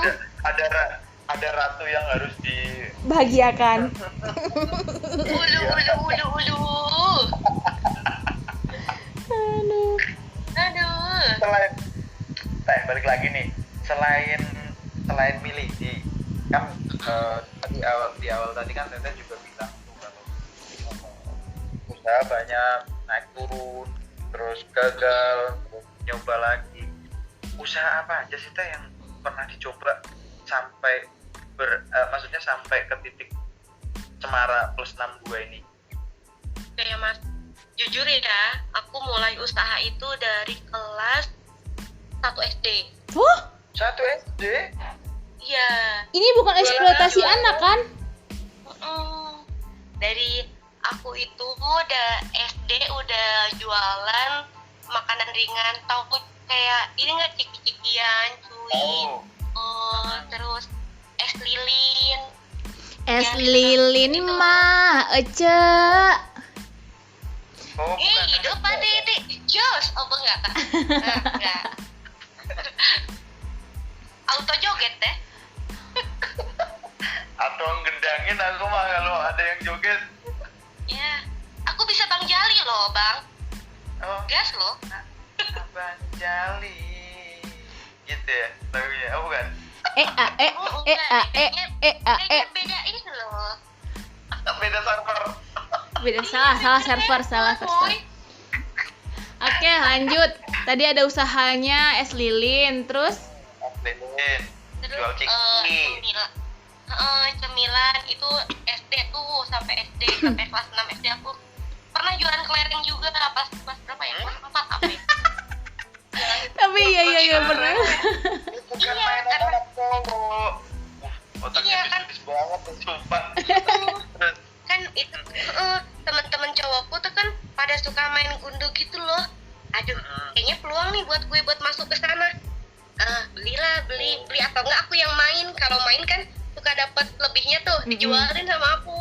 Ada ratu yang harus di Bahagiakan. Ulu. selain balik lagi nih, selain milih kan di awal tadi kan Teteh juga bilang tuh kalau usaha banyak, naik turun, terus gagal, terus nyoba lagi. Usaha apa aja sih Teh yang pernah dicoba sampai maksudnya sampai ke titik Cemara plus 62 ini? Oke ya Mas, jujur ya, aku mulai usaha itu dari kelas 1 SD. Oh, 1 SD? Iya. ini bukan eksploitasi Jualan. anak kan? Dari aku itu udah SD udah jualan makanan ringan, tahu kayak ini nggak ciki-cikian, cuy. Terus es lilin. Es Yang lilin itu. mah, Ece. Oh, bukan. Hidup adik-adik, jos, apa enggak kak? Enggak. Auto joget deh. Atau gendangin aku mah kalau ada yang joget. Ya, aku bisa Bang Jali loh, Bang. Oh, Gas loh. Abang Jali. Gitu ya, lagunya. Oh, bukan. Kayaknya beda ini loh. Beda server. Beda, salah server. Oke, lanjut. Tadi ada usahanya es lilin, terus Lilin. Terus Jual ciki. cemilan itu SD tuh sampai kelas 6 SD aku pernah jualan kelereng juga pas berapa ya? Kelas 4 apa ya? tapi iya benar. Bukan Iya, mainan kan. anak cowok. Otaknya Iya, kan. bisnis banget tuh, sumpah. Kan itu teman-teman cowokku tuh kan pada suka main gundu gitu loh. Aduh, kayaknya peluang nih buat gue buat masuk ke sana. Beli atau enggak aku yang main. Kalau main kan suka dapat lebihnya tuh, dijualin sama aku.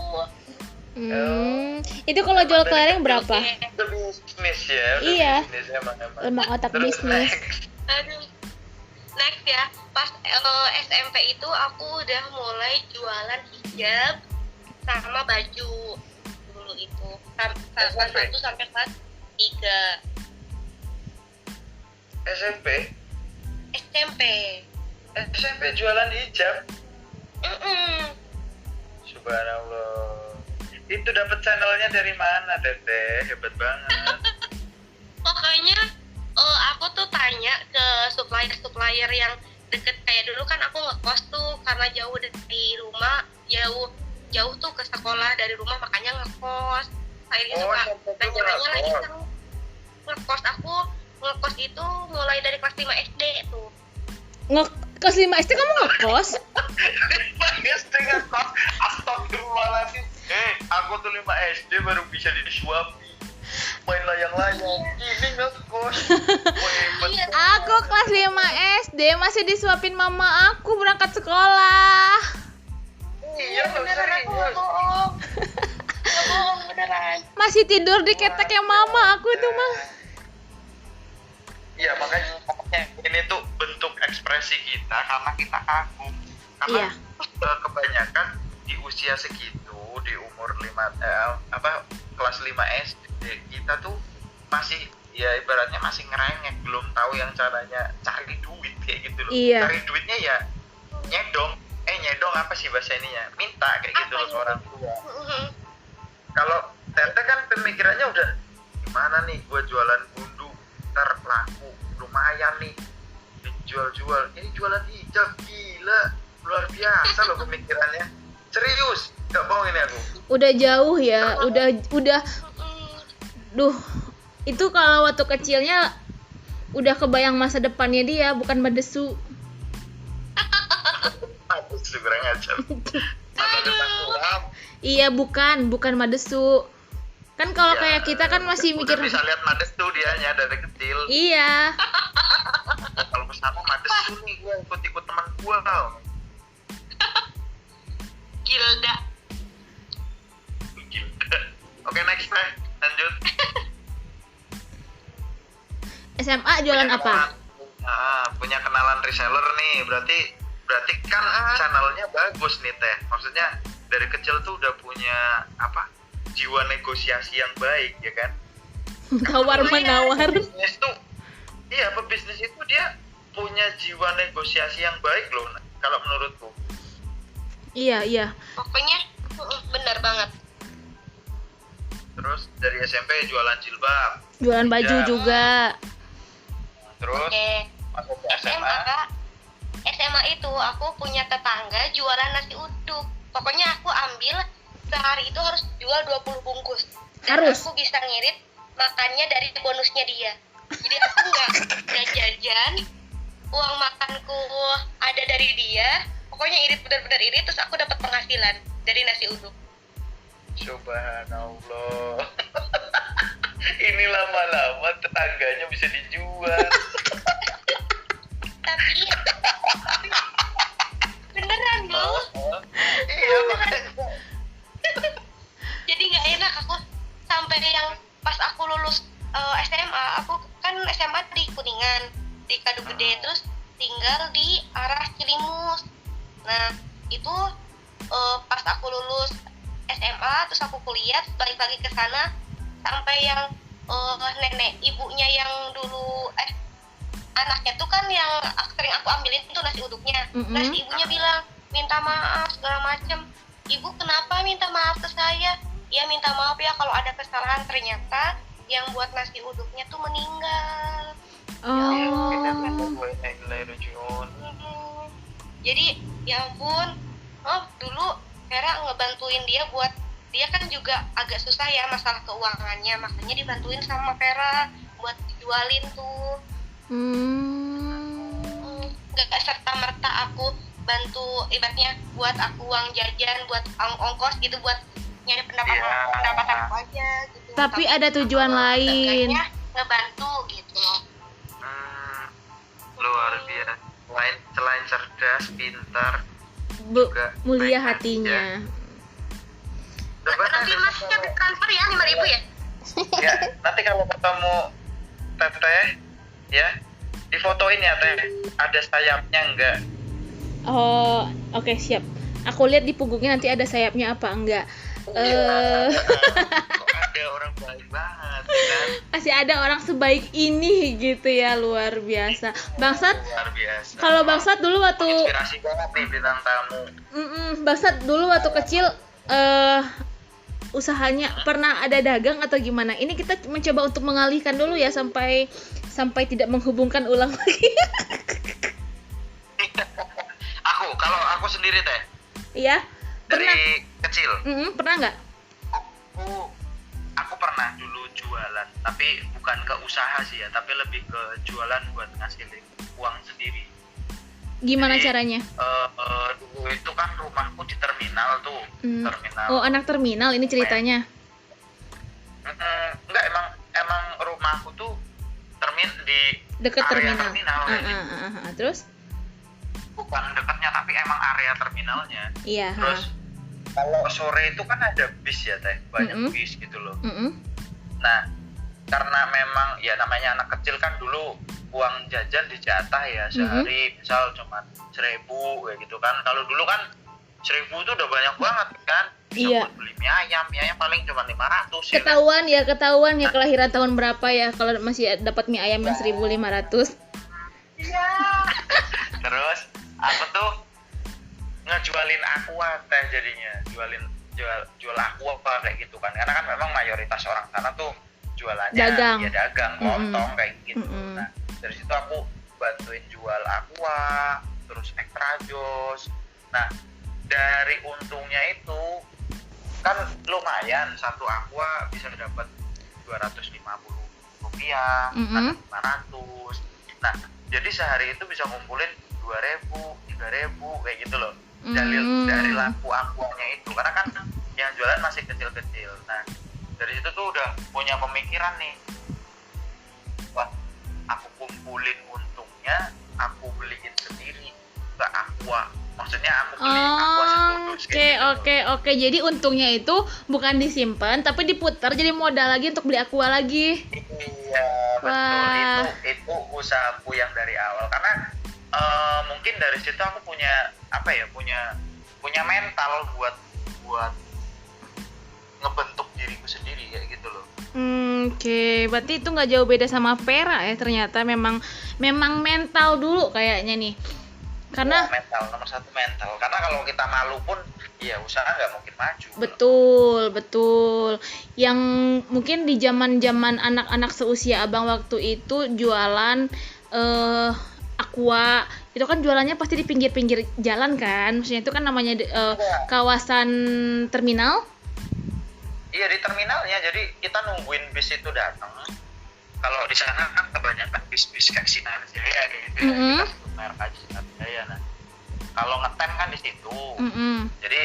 Itu kalau jual kelereng berapa? Itu bisnis ya. Udah Iya. Bisnis emang. Emang otak Terus bisnis. next. Aduh. Next ya, pas SMP itu aku udah mulai jualan hijab sama baju dulu itu. Kelas 1 sampai kelas 3 SMP. SMP. Jualan hijab. Mm-mm. Subhanallah. Itu dapat channelnya dari mana, Teteh? Hebat banget. Pokoknya aku tuh tanya ke supplier yang deket, kayak dulu kan aku ngekos tuh karena jauh dari rumah, jauh tuh ke sekolah dari rumah, makanya ngekos. Akhirnya suka nanya-nanya lah iseng ngekos. Aku ngekos itu mulai dari kelas 5 SD tuh. Kelas 5 SD kamu ngekos? SD ngekos. Astagfirullahaladzim. Aku tuh 5 SD baru bisa disuapi. Main layang-layang. Ini ngekos. Iya. Aku kelas 5 SD masih disuapin mama aku berangkat sekolah. Iya, Beneran aku nggak bohong. Nggak bohong beneran. Masih tidur di keteknya mama aku tuh, Mang. Iya, makanya ini tuh bentuk ekspresi kita karena kita kagum. Karena Iya. kebanyakan di usia segitu, di umur kelas 5 SD, kita tuh masih ya ibaratnya masih ngerengek, belum tahu yang caranya cari duit kayak gitu loh. Iya. Cari duitnya ya nyedong apa sih bahasa ininya? Minta kayak gitu loh ke orang tua. Kalau Tete kan pemikirannya udah gimana nih, gue jualan gundu ntar laku lumayan nih, dijual-jual. Ini jualan hijab, gila, luar biasa loh pemikirannya. Serius, gak bohong ini aku. Udah jauh ya, udah duh. Itu kalau waktu kecilnya udah kebayang masa depannya dia, bukan mendesu. Aku kurang ajar. Masa depan kurang. Iya, bukan madesu. Kan kalau Ya, kayak kita kan masih udah mikir. bisa lihat Mades tuh dianya dari kecil. Iya. Kalau kesana Mades tuh nih, gue ikut teman gue tau. Gilda. Oke, next deh, lanjut. SMA jualan Punya apa? punya kenalan reseller nih, berarti kan channelnya bagus nih Teh. Maksudnya dari kecil tuh udah punya jiwa negosiasi yang baik ya kan. Tawar menawar. Pebisnis itu dia punya jiwa negosiasi yang baik loh kalau menurutku. Iya. Pokoknya benar banget. Terus dari SMP jualan jilbab. Jualan baju Ya. juga. Terus Oke. masuk ke SMA. SMA. SMA itu aku punya tetangga jualan nasi uduk. Pokoknya aku ambil sehari itu harus jual 20 bungkus. Dan Harus? aku bisa ngirit makannya dari bonusnya dia. Jadi aku nggak jajan, uang makanku ada dari dia. Pokoknya irit, benar-benar irit, terus aku dapat penghasilan dari nasi uduk. Subhanallah. Ini lama-lama tetangganya bisa dijual. Tapi beneran loh. Iya makanya. Jadi nggak enak aku sampai yang pas aku lulus SMA, aku kan SMA di Kuningan, di Kadu Gede, terus tinggal di arah Cilimus. Nah itu pas aku lulus SMA, terus aku kuliah, balik lagi ke sana, sampai yang nenek ibunya yang dulu anaknya tuh kan yang sering aku ambilin itu nasi uduknya. Mm-mm. Terus ibunya bilang minta maaf segala macem. Ibu kenapa minta maaf ke saya? Ya minta maaf ya kalau ada kesalahan, ternyata yang buat nasi uduknya tuh meninggal. Oh. Jadi ya ampun, dulu Vera ngebantuin dia buat, dia kan juga agak susah ya masalah keuangannya, makanya dibantuin sama Vera buat dijualin tuh. Gak serta-merta aku bantu ibaratnya buat aku uang jajan, buat ongkos gitu, buat nyari pendapatan aku aja gitu. Tapi ada tujuan lain. seenggaknya ngebantu gitu. Luar biasa. Selain cerdas, pintar, Bu, juga mulia baik hatinya. Nanti Mas habis transfer ya 5.000 ya? Ya, nanti kalau ketemu Teteh, ya, difotoin ya Teh. Ada sayapnya enggak? Oh, oke, siap. Aku lihat di punggungnya nanti ada sayapnya apa enggak. Kok ada orang baik banget, ya kan? Masih ada orang sebaik ini gitu ya, luar biasa. Bangsat, Luar biasa. kalau Bangsat dulu waktu Inspirasi banget nih bintang tamu. Bangsat dulu waktu kecil usahanya pernah ada dagang atau gimana? Ini kita mencoba untuk mengalihkan dulu ya sampai tidak menghubungkan ulang lagi. Kalau aku sendiri Teh, Iya, pernah. dari kecil. Pernah nggak? Aku pernah dulu jualan, tapi bukan ke usaha sih ya, tapi lebih ke jualan buat ngasilin uang sendiri. Gimana Jadi, caranya? Dulu itu kan rumahku di terminal tuh, terminal. Oh, anak terminal ini ceritanya. Enggak, emang rumahku tuh di Deket area terminal. kayak gitu. Terus? Bukan dekatnya, tapi emang area terminalnya. Iya. Terus kalau sore itu kan ada bis ya Teh, banyak bis gitu loh. Nah, karena memang ya namanya anak kecil kan dulu uang jajan dijatah ya sehari misal cuma 1.000 kayak gitu kan. Kalau dulu kan 1.000 itu udah banyak banget kan. Bisa Iya. buat beli mie ayam paling cuma 500 ya kan. Ketahuan ya kelahiran tahun berapa ya kalau masih dapat mie ayam yang 1.500. Iya. Terus aku tuh ngejualin aqua Teh jadinya, jual aqua kayak gitu kan, karena kan memang mayoritas orang sana tuh jualannya Dagang. ya dagang, lontong kayak gitu. Nah dari situ aku bantuin jual aqua, terus extra jos. Nah dari untungnya itu kan lumayan, satu aqua bisa dapat 250 rupiah, kadang 500. Nah jadi sehari itu bisa ngumpulin 2.000, 3.000 kayak gitu loh. Dari laku aquanya itu, karena kan yang jualan masih kecil-kecil. Nah dari situ tuh udah punya pemikiran nih, wah aku kumpulin untungnya, aku beliin sendiri ke aqua. Maksudnya aku beli aqua sekudus Oke. Jadi untungnya itu bukan disimpan tapi diputar jadi modal lagi untuk beli aqua lagi. Iya betul. Wah. Itu usahaku yang dari awal, karena mungkin dari situ aku punya mental buat ngebentuk diriku sendiri kayak gitu loh. Oke, berarti itu nggak jauh beda sama Vera ya, ternyata memang mental dulu kayaknya nih. Karena mental, nomor satu mental. Karena kalau kita malu pun, ya usaha nggak mungkin maju. betul. Yang mungkin di zaman-zaman anak-anak seusia abang waktu itu jualan aqua, itu kan jualannya pasti di pinggir-pinggir jalan kan, maksudnya itu kan namanya kawasan terminal. Iya, di terminalnya, jadi kita nungguin bis itu datang. Kalau di sana kan kebanyakan bis-bis kayak Sinar Jaya gitu ya, kita sebut merek aja Sinar Jaya. Nah, kalau ngetem kan di situ, jadi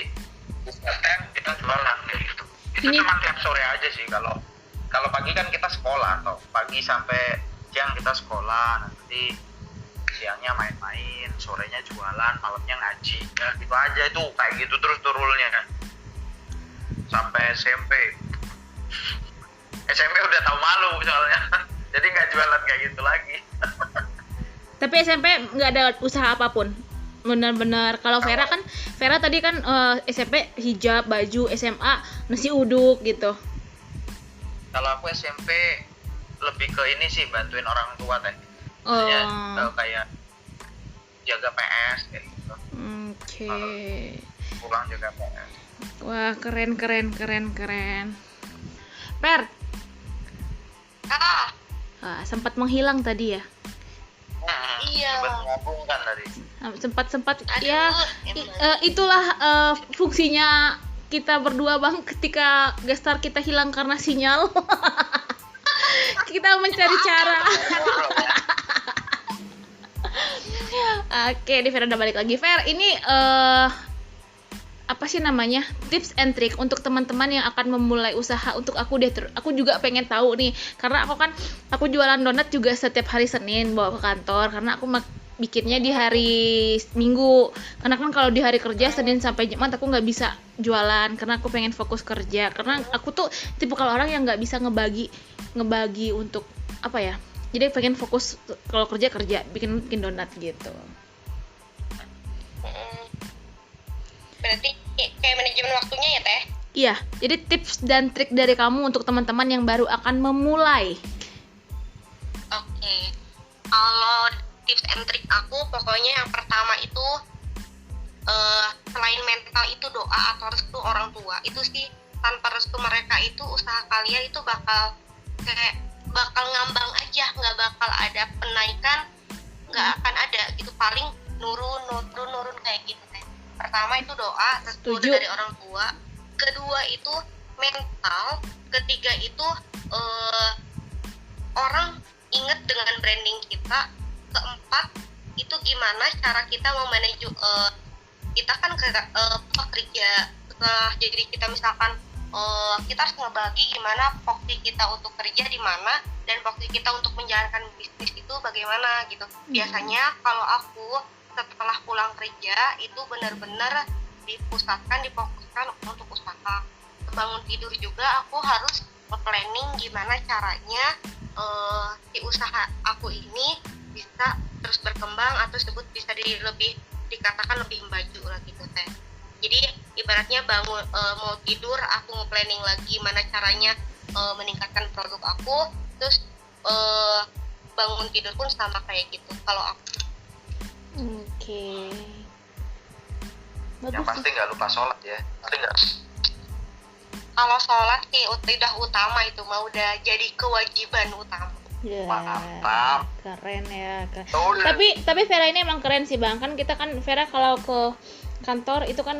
bis ngetem kita jualan kayak gitu. Itu cuma tiap sore aja sih. Kalau pagi kan kita sekolah, atau pagi sampai siang kita sekolah, nanti siangnya main-main, sorenya jualan, malamnya ngaji, ya gitu aja. Itu kayak gitu terus tuh rule-nya sampai SMP udah tahu malu soalnya jadi nggak jualan kayak gitu lagi. Tapi SMP nggak ada usaha apapun, benar-benar. Kalau Vera tadi kan SMP hijab, baju, SMA nasi uduk gitu. Kalau aku SMP lebih ke ini sih, bantuin orang tua teh. Kayak jaga PS kayak gitu. Oke. Pulang jaga PS. Wah, keren. Per, sempat menghilang tadi ya? Iya. Sempat ngabungkan tadi. Sempat ya. Itulah fungsinya kita berdua bang, ketika gestar kita hilang karena sinyal. Kita mencari cara. Oke, Vera udah balik lagi. Vera, ini apa sih namanya, tips and trick untuk teman-teman yang akan memulai usaha. Untuk aku deh, aku juga pengen tahu nih, karena aku jualan donat juga setiap hari Senin bawa ke kantor, karena aku bikinnya di hari Minggu, karena kan kalau di hari kerja Senin sampai Jumat aku nggak bisa jualan, karena aku pengen fokus kerja, karena aku tuh tipe kalau orang yang nggak bisa ngebagi untuk apa ya, jadi pengen fokus kalau kerja bikin donat gitu. Berarti kayak manajemen waktunya ya teh? Iya, jadi tips dan trik dari kamu untuk teman-teman yang baru akan memulai. Oke, kalau tips and trik aku pokoknya yang pertama itu selain mental itu doa atau restu orang tua. Itu sih, tanpa restu mereka itu usaha kalian itu bakal ngambang aja, nggak bakal ada penaikan, nggak akan ada gitu, paling nurun kayak gitu teh. Pertama itu doa, restu dari orang tua. Kedua itu mental. Ketiga itu orang inget dengan branding kita. Keempat itu gimana cara kita memanage kita kan pekerja. Setelah jadi kita misalkan kita harus ngebagi gimana porsi kita untuk kerja di mana dan porsi kita untuk menjalankan bisnis itu bagaimana gitu. Biasanya kalau aku setelah pulang kerja itu benar-benar difokuskan untuk usaha. Bangun tidur juga aku harus planning gimana caranya si usaha aku ini bisa terus berkembang atau bisa dikatakan lebih maju lah gitu teh. Jadi ibaratnya bangun mau tidur aku nge-planning lagi gimana caranya meningkatkan produk aku, terus bangun tidur pun sama kayak gitu kalau aku. Oke. Yang pasti nggak lupa sholat ya. Kalau sholat sih udah utama, itu mah udah jadi kewajiban utama. Ya, mantap. Keren ya. Tapi Vera ini emang keren sih bang. Kan kita kan Vera kalau ke kantor itu kan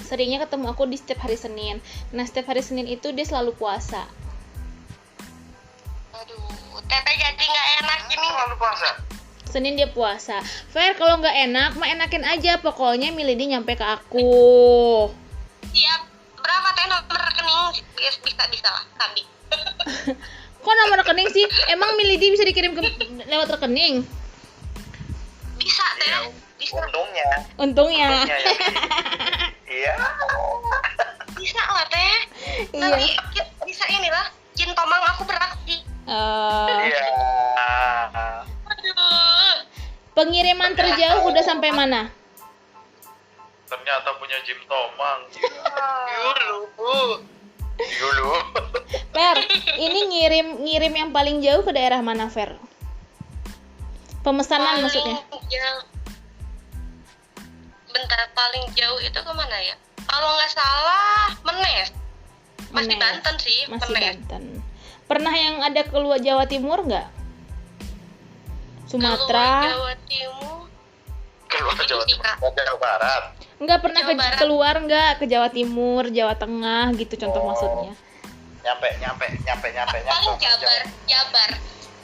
seringnya ketemu aku di setiap hari Senin. Nah setiap hari Senin itu dia selalu puasa. Aduh, teteh jadi nggak enak ini. Selalu puasa. Senin dia puasa. Fer, kalau nggak enak, mah enakin aja. Pokoknya Milady nyampe ke aku. Siap. Berapa teh nomor rekening? Bisa lah, tadi. Kok nomor rekening sih? Emang Milady bisa dikirim lewat rekening? Bisa teh. Bisa. Untungnya. Iya. Bisa lah teh. Tapi bisa inilah. Jin tomang aku beraksi. Iya. Pengiriman terjauh udah sampai mana? Ternyata punya Jim Tomang. Dulu. Fer, ini ngirim yang paling jauh ke daerah mana, Fer? Pemesanan maksudnya? bentar, paling jauh itu kemana ya? Kalau nggak salah Menes. Masih Menes. Banten sih, Masih Menes. Banten. Pernah yang ada keluar Jawa Timur nggak? Keluar Sumatera? Jawa Timur. Keluar Itu Jawa sih, Timur, Kak. Jawa Barat. Nggak pernah Jawa Barat. keluar nggak ke Jawa Timur, Jawa Tengah gitu contoh Oh. maksudnya. Nyampe. Paling Jabar.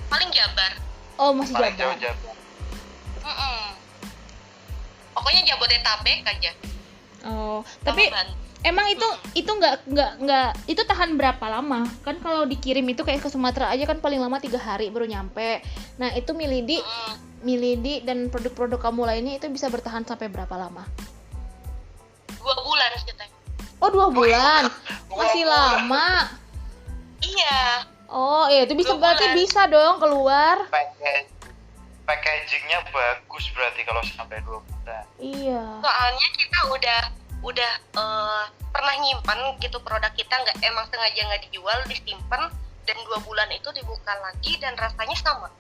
Paling Jabar. Oh, masih Paling jauh Jabar. Jabar. Mm-mm. Pokoknya Jabodetabek aja. Oh, Sama tapi Banten. emang itu nggak itu tahan berapa lama? Kan kalau dikirim itu kayak ke Sumatera aja kan paling lama 3 hari baru nyampe. Nah, itu Milidi dan produk-produk kamu lainnya itu bisa bertahan sampai berapa lama? 2 bulan sih Teh. Oh, 2 bulan. Dua Masih bulan. lama. Iya. Oh, ya itu bisa 2 berarti bulan. bisa dong keluar. Packagingnya bagus berarti kalau sampai 2 bulan. Iya. Soalnya kita udah pernah nyimpan gitu produk kita, nggak emang sengaja nggak dijual, disimpan, dan 2 bulan itu dibuka lagi dan rasanya sama.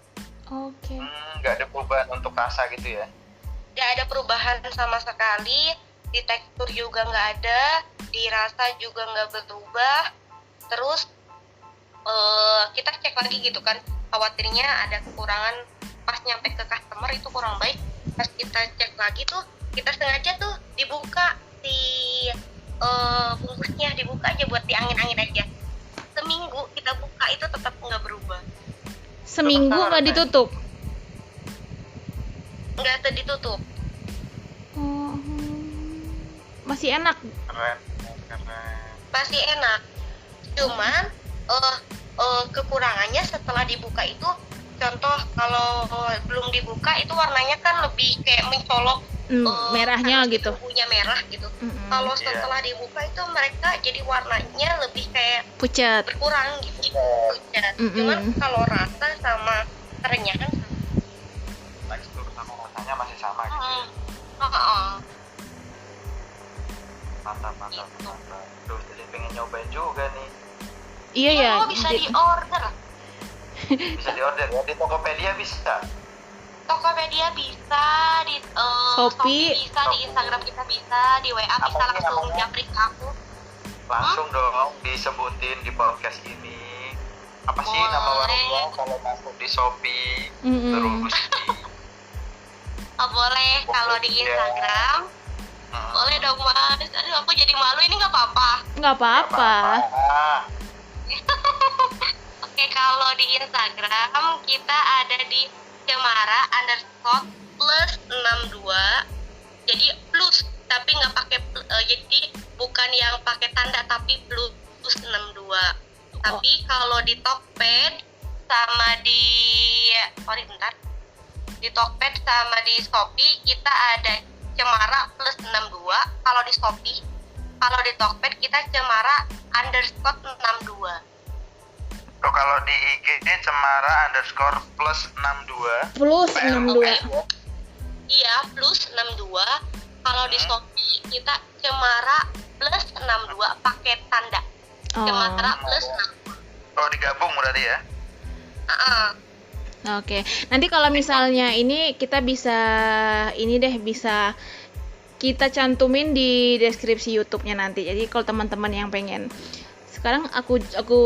Oke. Nggak ada perubahan untuk rasa gitu ya? Nggak ada perubahan sama sekali, di tekstur juga nggak ada, di rasa juga nggak berubah. Terus kita cek lagi gitu kan, khawatirnya ada kekurangan pas nyampe ke customer itu kurang baik. Pas kita cek lagi tuh, kita sengaja tuh dibuka si bungkusnya, dibuka aja buat diangin-angin aja. Seminggu kita buka itu tetap nggak berubah, Seminggu nggak ditutup. nggak ditutup. Oh, masih enak. Keren. Masih enak, cuman kekurangannya setelah dibuka itu, contoh kalau belum dibuka itu warnanya kan lebih kayak mencolok, Merahnya karena gitu. bumbunya merah gitu. Kalau setelah dibuka itu mereka jadi warnanya lebih kayak Pucat. berkurang gitu, pucat. Mm-mm. Cuman kalau rasa sama kerenyahan Tekstur sama rasanya masih sama gitu ya? Mantap. Duh, jadi pengen nyobain juga nih. Iya ya. Lo bisa diorder. Bisa diorder ya? Di Tokopedia bisa? Tokopedia bisa, di Shopee. bisa, di Instagram kita bisa, di WA bisa Apa sih langsung namanya? japri ke aku. Langsung dong disebutin di podcast ini. Apa sih Boleh. nama warungnya kalau masuk di Shopee? Mm-mm. Terus Oh, boleh kalau di Iya. Instagram. Boleh dong Mas. Aduh, aku jadi malu, ini nggak apa-apa. Nggak apa-apa. Oke, kalau di Instagram kita ada di Cemara_plus62. Jadi plus, tapi nggak pakai jadi bukan yang pakai tanda, tapi plus 62. Tapi kalau di Tokped sama di di Tokped sama di Shopee kita ada Cemara+62 kalau di Shopee. Kalau di Tokped kita Cemara_62. Oh, kalau di IG Cemara_plus62. Plus 62. Iya, plus 62. Kalau di Shopee kita Cemara+62 pakai tanda. Cemara+62. Oh, digabung berarti ya? Oke. Nanti kalau misalnya ini kita bisa bisa kita cantumin di deskripsi YouTube-nya nanti. Jadi kalau teman-teman yang pengen, sekarang aku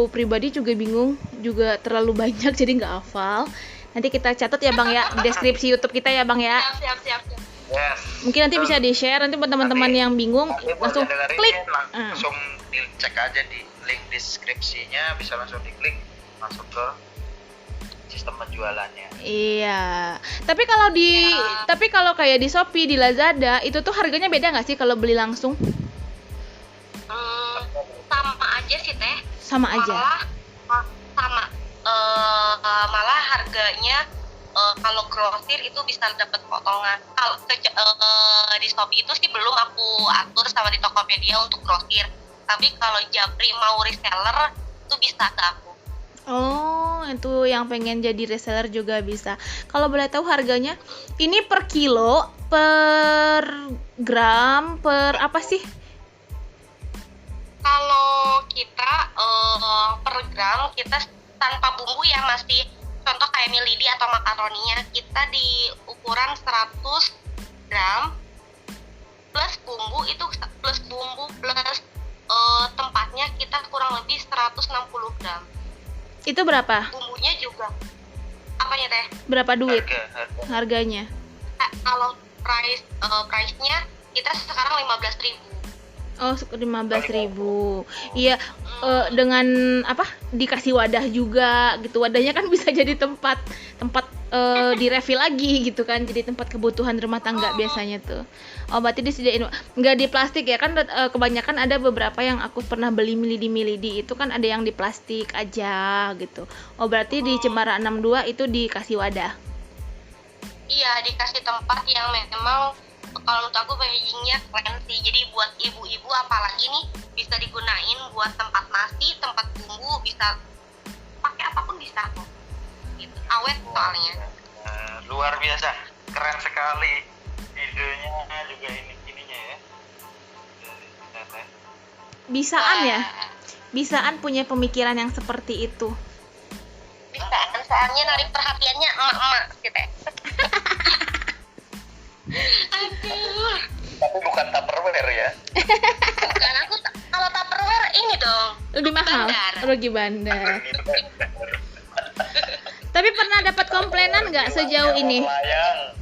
pribadi juga bingung, juga terlalu banyak jadi nggak hafal. Nanti kita catat ya Bang ya, di deskripsi YouTube kita ya Bang ya. Siap. Yes. Mungkin nanti bisa di-share, nanti buat teman-teman yang bingung Nanti buat langsung yang dengerin klik. ini langsung dicek aja di link deskripsinya, bisa langsung diklik masuk ke sistem penjualannya. Iya. Tapi kalau kayak di Shopee, di Lazada, itu tuh harganya beda nggak sih kalau beli langsung? Sama aja sih Teh. Sama aja. Sama. Malah harganya kalau grosir itu bisa dapat potongan. Kalau di Shopee itu sih belum aku atur sama di Tokopedia untuk grosir. Tapi kalau Japri mau reseller itu bisa ke aku. Oh, itu yang pengen jadi reseller juga bisa. Kalau boleh tahu harganya, ini per kilo, per gram, per apa sih? Kalau kita per gram kita tanpa bumbu ya, masih contoh kayak mie lidi atau makaroninya kita di ukuran 100 gram plus bumbu plus tempatnya kita kurang lebih 160 gram. Itu berapa? Bumbunya juga apanya teh? Berapa duit Harga. harganya? Kalau price-nya kita sekarang 15.000. Oh, 15.000. Iya, dengan apa? Dikasih wadah juga gitu. Wadahnya kan bisa jadi tempat di refill lagi gitu kan. Jadi tempat kebutuhan rumah tangga biasanya tuh. Oh, berarti disediain nggak di plastik ya kan? Kebanyakan ada beberapa yang aku pernah beli milidi itu kan ada yang di plastik aja gitu. Oh, berarti di Cemara 62 itu dikasih wadah. Iya, dikasih tempat yang memang kalau menurut aku packagingnya keren sih. Jadi buat ibu-ibu apalagi nih bisa digunain buat tempat nasi, tempat bumbu, bisa pakai apapun bisa kok. Gitu. Awet soalnya. Luar biasa, keren sekali idenya juga ininya ya. Bisaan ya? Bisaan punya pemikiran yang seperti itu. Bisa, soalnya narik perhatiannya emak-emak gitu. Aduh. Tapi bukan Tupperware ya. Bukan, aku kalau Tupperware ini dong. Lebih mahal, Bandar. rugi bandar. Tapi pernah dapat komplainan nggak sejauh ini? Layang.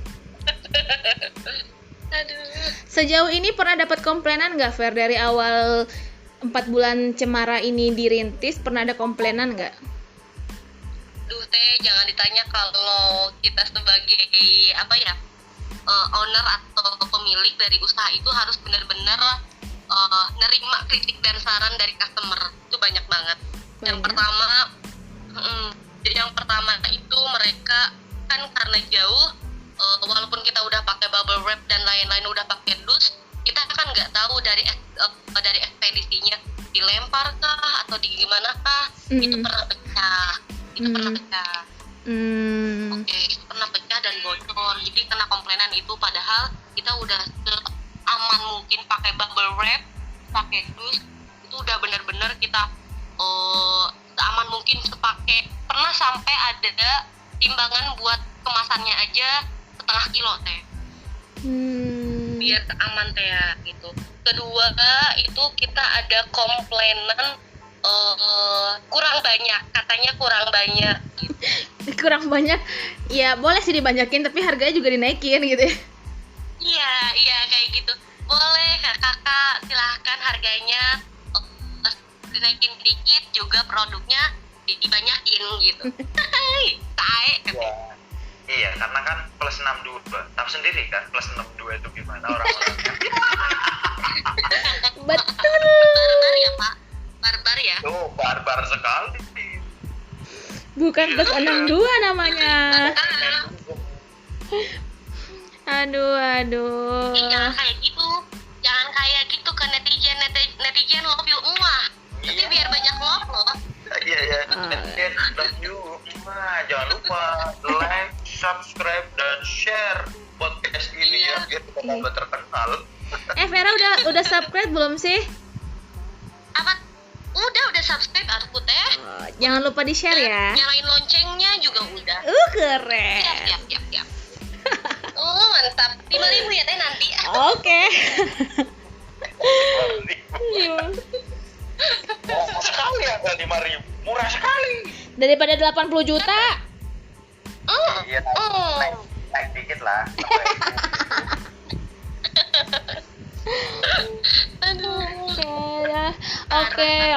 Aduh. Sejauh ini pernah dapat komplainan nggak, Fer? Dari awal 4 bulan Cemara ini dirintis, pernah ada komplainan nggak? Duh teh, jangan ditanya kalau kita sebagai apa ya, owner atau pemilik dari usaha itu harus benar-benar nerima kritik dan saran dari customer. Itu banyak banget. Yang pertama itu mereka kan karena jauh, walaupun kita udah pakai bubble wrap dan lain-lain, udah pakai dus, kita kan nggak tahu dari ekspedisinya dilempar kah atau di gimana kah. Itu pernah pecah. Oke, pernah pecah dan bocor. Jadi kena komplainan itu, padahal kita udah aman mungkin pakai bubble wrap, pakai dus, itu udah benar-benar kita seaman mungkin sepakai. Pernah sampai ada timbangan buat kemasannya aja 1/2 kilo teh. Biar aman teh ya gitu. Kedua itu kita ada komplainan kurang banyak, katanya kurang banyak gitu. Kurang banyak, ya boleh sih dibanyakin, tapi harganya juga dinaikin gitu ya. Iya kayak gitu. Boleh kakak, silahkan harganya dinaikin dikit, juga produknya dibanyakin gitu. Tae Ya. Iya, karena kan plus 62. Tahu sendiri kan plus 62 itu gimana orang-orangnya. Betul. Barbar ya Pak, barbar ya. Tuh, barbar sekali. Bukan plus 62 namanya. Aduh. Jangan kayak gitu ke netizen love you Tapi biar banyak love loh. Iya. Netizen love you. Jangan lupa like, subscribe, dan share podcast ini ya biar kita tambah terkenal. Vera udah subscribe belum sih? Apa? Udah subscribe aku teh. Jangan lupa di share ya. Nyalain loncengnya juga udah. Keren. Siap. Mantap. 5.000 ya teh nanti. Oke. Murah sekali ya, 5.000. Murah sekali. Daripada 80 juta. Iya, naik dikit lah.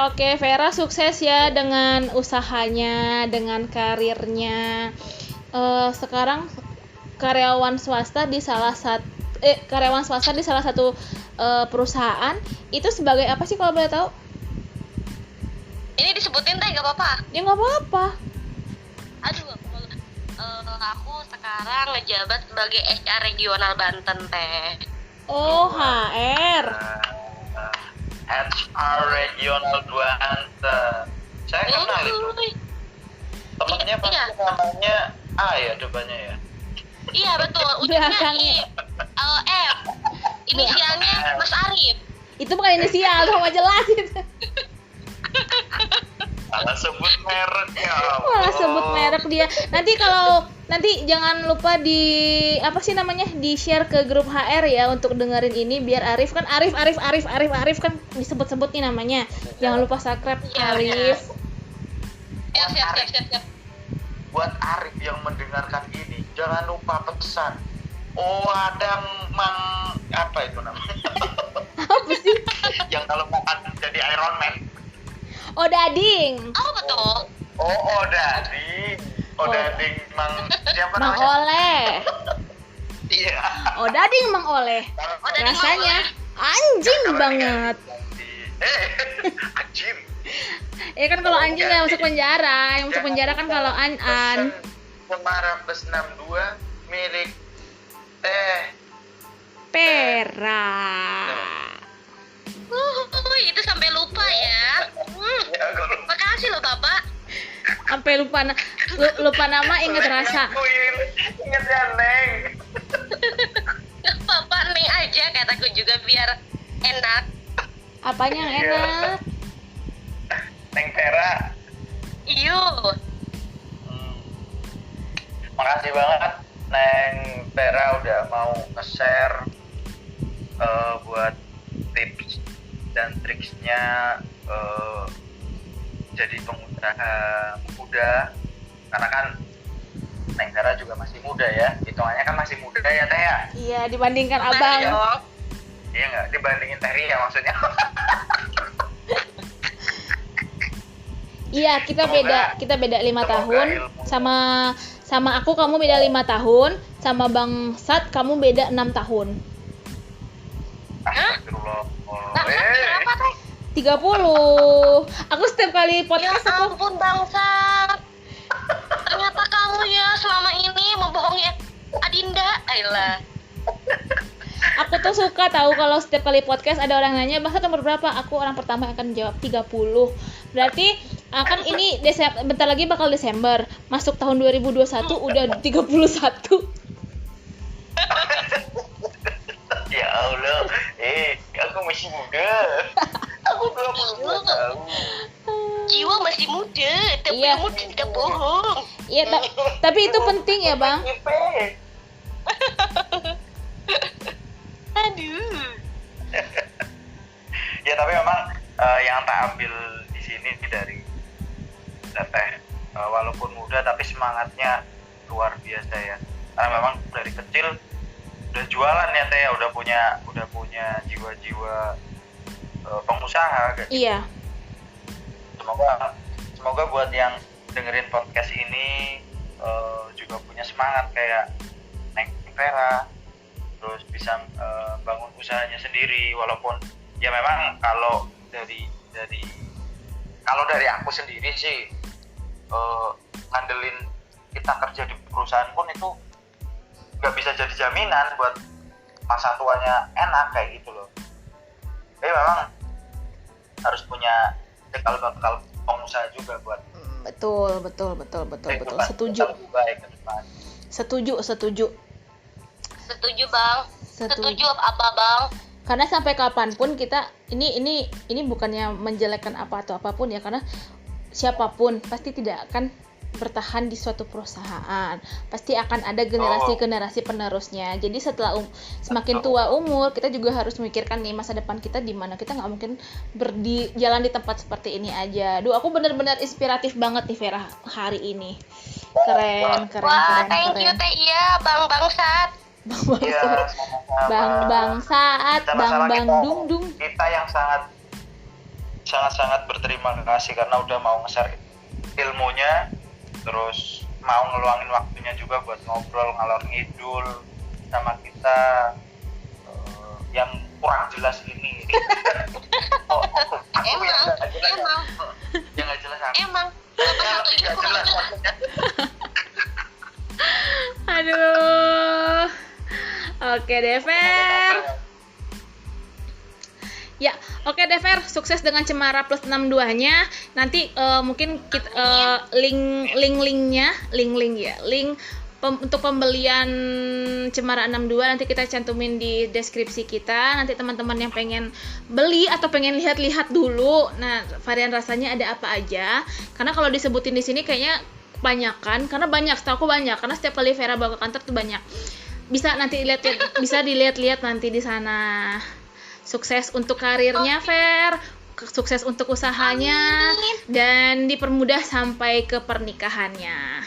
Oke, Vera sukses ya dengan usahanya, dengan karirnya. Sekarang karyawan swasta di salah satu perusahaan. Itu sebagai apa sih kalau boleh tahu? Ini disebutin teh gak apa-apa? Ya nggak apa-apa. Aduh, aku sekarang ngejabat sebagai HR regional Banten teh. Oh, HR. HR regional Banten. Saya kenal itu. Temennya pasti namanya A ya depannya ya. Iya betul. Ujungnya Belakangnya. F. Inisialnya Mas Arif. Itu bukan inisial, sama jelas itu. Salah sebut merek ya. Malah sebut merek dia. nanti jangan lupa di di-share ke grup HR ya untuk dengerin ini biar Arif kan Arif kan disebut-sebut nih namanya. Jangan lupa subscribe Arif. Siap. Buat Arif yang mendengarkan ini, jangan lupa pesan. Oh, ada Mang apa itu namanya? Apa sih? Yang kalau makan jadi Iron Man. Oh, dading. Oh betul. Oh, Dading. Dading Mang siapa Mang namanya? Oleh. Iya. Oh, dading Mang Oleh. Dading Mang Rasanya Oleh. anjing banget. Anjing. Ya kan kalau anjing nggak masuk penjara. Yang masuk penjara kan kalau an. Cemara plus 62 milik Teh Pera. Itu sampai lupa ya. Ya, gua lupa. Makasih loh Bapak. Sampai lupa nama inget rasa. Ingat ya, Neng. Gak apa-apa, Neng aja kataku juga biar enak. Apanya yang Iya. enak? Neng Tera. Iyo. Makasih banget Neng Tera udah mau nge-share buat tips dan triksnya jadi pengusaha muda, karena kan Neng Tera juga masih muda ya, hitungannya kan masih muda ya Teh ya? Iya, dibandingkan Makasih abang. dong. Iya nggak, dibandingin Teh Ria maksudnya. Iya, kita beda 5 semoga tahun. ilmu. Sama aku kamu beda 5 tahun, sama Bang Sat kamu beda 6 tahun. Astagfirullah. Bangsat berapa Teh? 30. Aku setiap kali Ya podcast aku ampun bangsat. Ternyata kamu ya selama ini membohongi Adinda. Ayolah. aku tuh suka tahu kalau setiap kali podcast ada orang nanya, "Bang Sat umur berapa?" Aku orang pertama yang akan jawab 30. Berarti akan ini bentar lagi bakal Desember. Masuk tahun 2021 udah 31. Ya Allah, aku masih muda. Aku 22 tahun. Jiwa masih muda, tapi Iya. kamu tidak bohong. Iya, tapi itu penting ya, Bang. Aduh. Ya tapi memang yang tak ambil di sini dari Teteh, walaupun muda tapi semangatnya luar biasa ya. Karena memang dari kecil udah jualan ya Teh, udah punya jiwa-jiwa pengusaha gitu. Iya. Semoga buat yang dengerin podcast ini juga punya semangat kayak Neng Vera, terus bisa bangun usahanya sendiri. Walaupun ya memang kalau dari aku sendiri sih ngandelin kita kerja di perusahaan pun itu nggak bisa jadi jaminan buat masa tuanya enak kayak gitu loh. Jadi memang harus punya cikal bakal pengusaha juga buat Betul. Setuju. lebih baik ke depan. Setuju. Setuju Bang. Setuju apa Bang? Karena sampai kapanpun kita ini bukannya menjelekkan apa atau apapun ya, karena siapapun pasti tidak akan bertahan di suatu perusahaan. Pasti akan ada generasi penerusnya. Jadi setelah semakin tua umur, kita juga harus memikirkan nih masa depan kita di mana. Kita nggak mungkin jalan di tempat seperti ini aja. Duh, aku benar-benar inspiratif banget nih Vera hari ini. Keren. Wah, thank you Teh ya, Bang Bangsat. Iya, Bang Saat, Bang Dung. Kita yang sangat berterima kasih karena udah mau nge-share ilmunya, terus mau ngeluangin waktunya juga buat ngobrol ngalor ngidul sama kita yang kurang jelas ini. Emang. Yang nggak jelas aku. Emang. Kenapa satu ini Nggak kurang jelas jelas? maksudnya. Aduh. Oke deh, Fer. Ya, oke deh Fer, sukses dengan Cemara Plus 62-nya. Nanti mungkin kita link untuk pembelian Cemara 62 nanti kita cantumin di deskripsi kita. Nanti teman-teman yang pengen beli atau pengen lihat-lihat dulu, nah varian rasanya ada apa aja. Karena kalau disebutin di sini kayaknya kebanyakan, karena banyak, setahu aku banyak, karena setiap kali Vera bawa ke kantor tuh banyak. Bisa nanti bisa dilihat-lihat nanti di sana. Sukses untuk karirnya, Ver. Sukses untuk usahanya. Amin. Dan dipermudah sampai ke pernikahannya.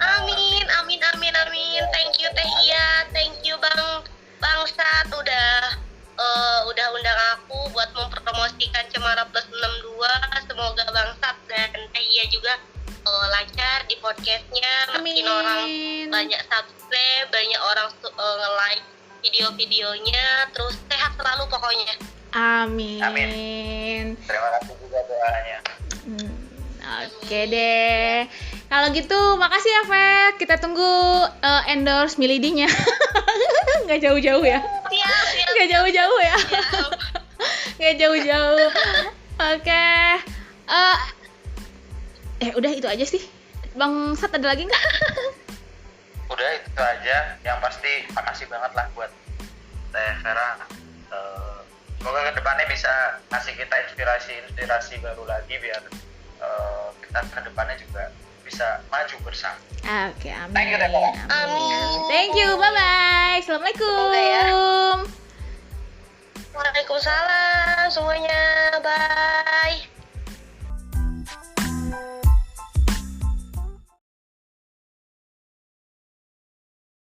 Amin, amin, amin, amin. Thank you Teh Iya, thank you Bang Sat udah undang aku buat mempromosikan Cemara Plus 62. Semoga Bang Sat dan Teh Iya juga lancar di podcastnya, makin orang banyak subscribe, banyak orang nge-like video-videonya, terus sehat selalu pokoknya. Amin. Terima kasih juga doanya. Oke deh. Kalau gitu makasih ya Fer. Kita tunggu endorse Milidinya. Nggak jauh-jauh ya. Siap. Nggak jauh-jauh ya. Siap. Nggak jauh-jauh. Oke. Udah itu aja sih. Bang Sat ada lagi nggak? Udah itu aja. Yang pasti makasih banget lah buat Teh Vera. Semoga kedepannya bisa ngasih kita inspirasi baru lagi biar kita kedepannya juga bisa maju bersama. Oke, amin. Thank you, Teh Vera. Amin. Thank you, bye-bye. Assalamualaikum. Semoga ya. Waalaikumsalam semuanya.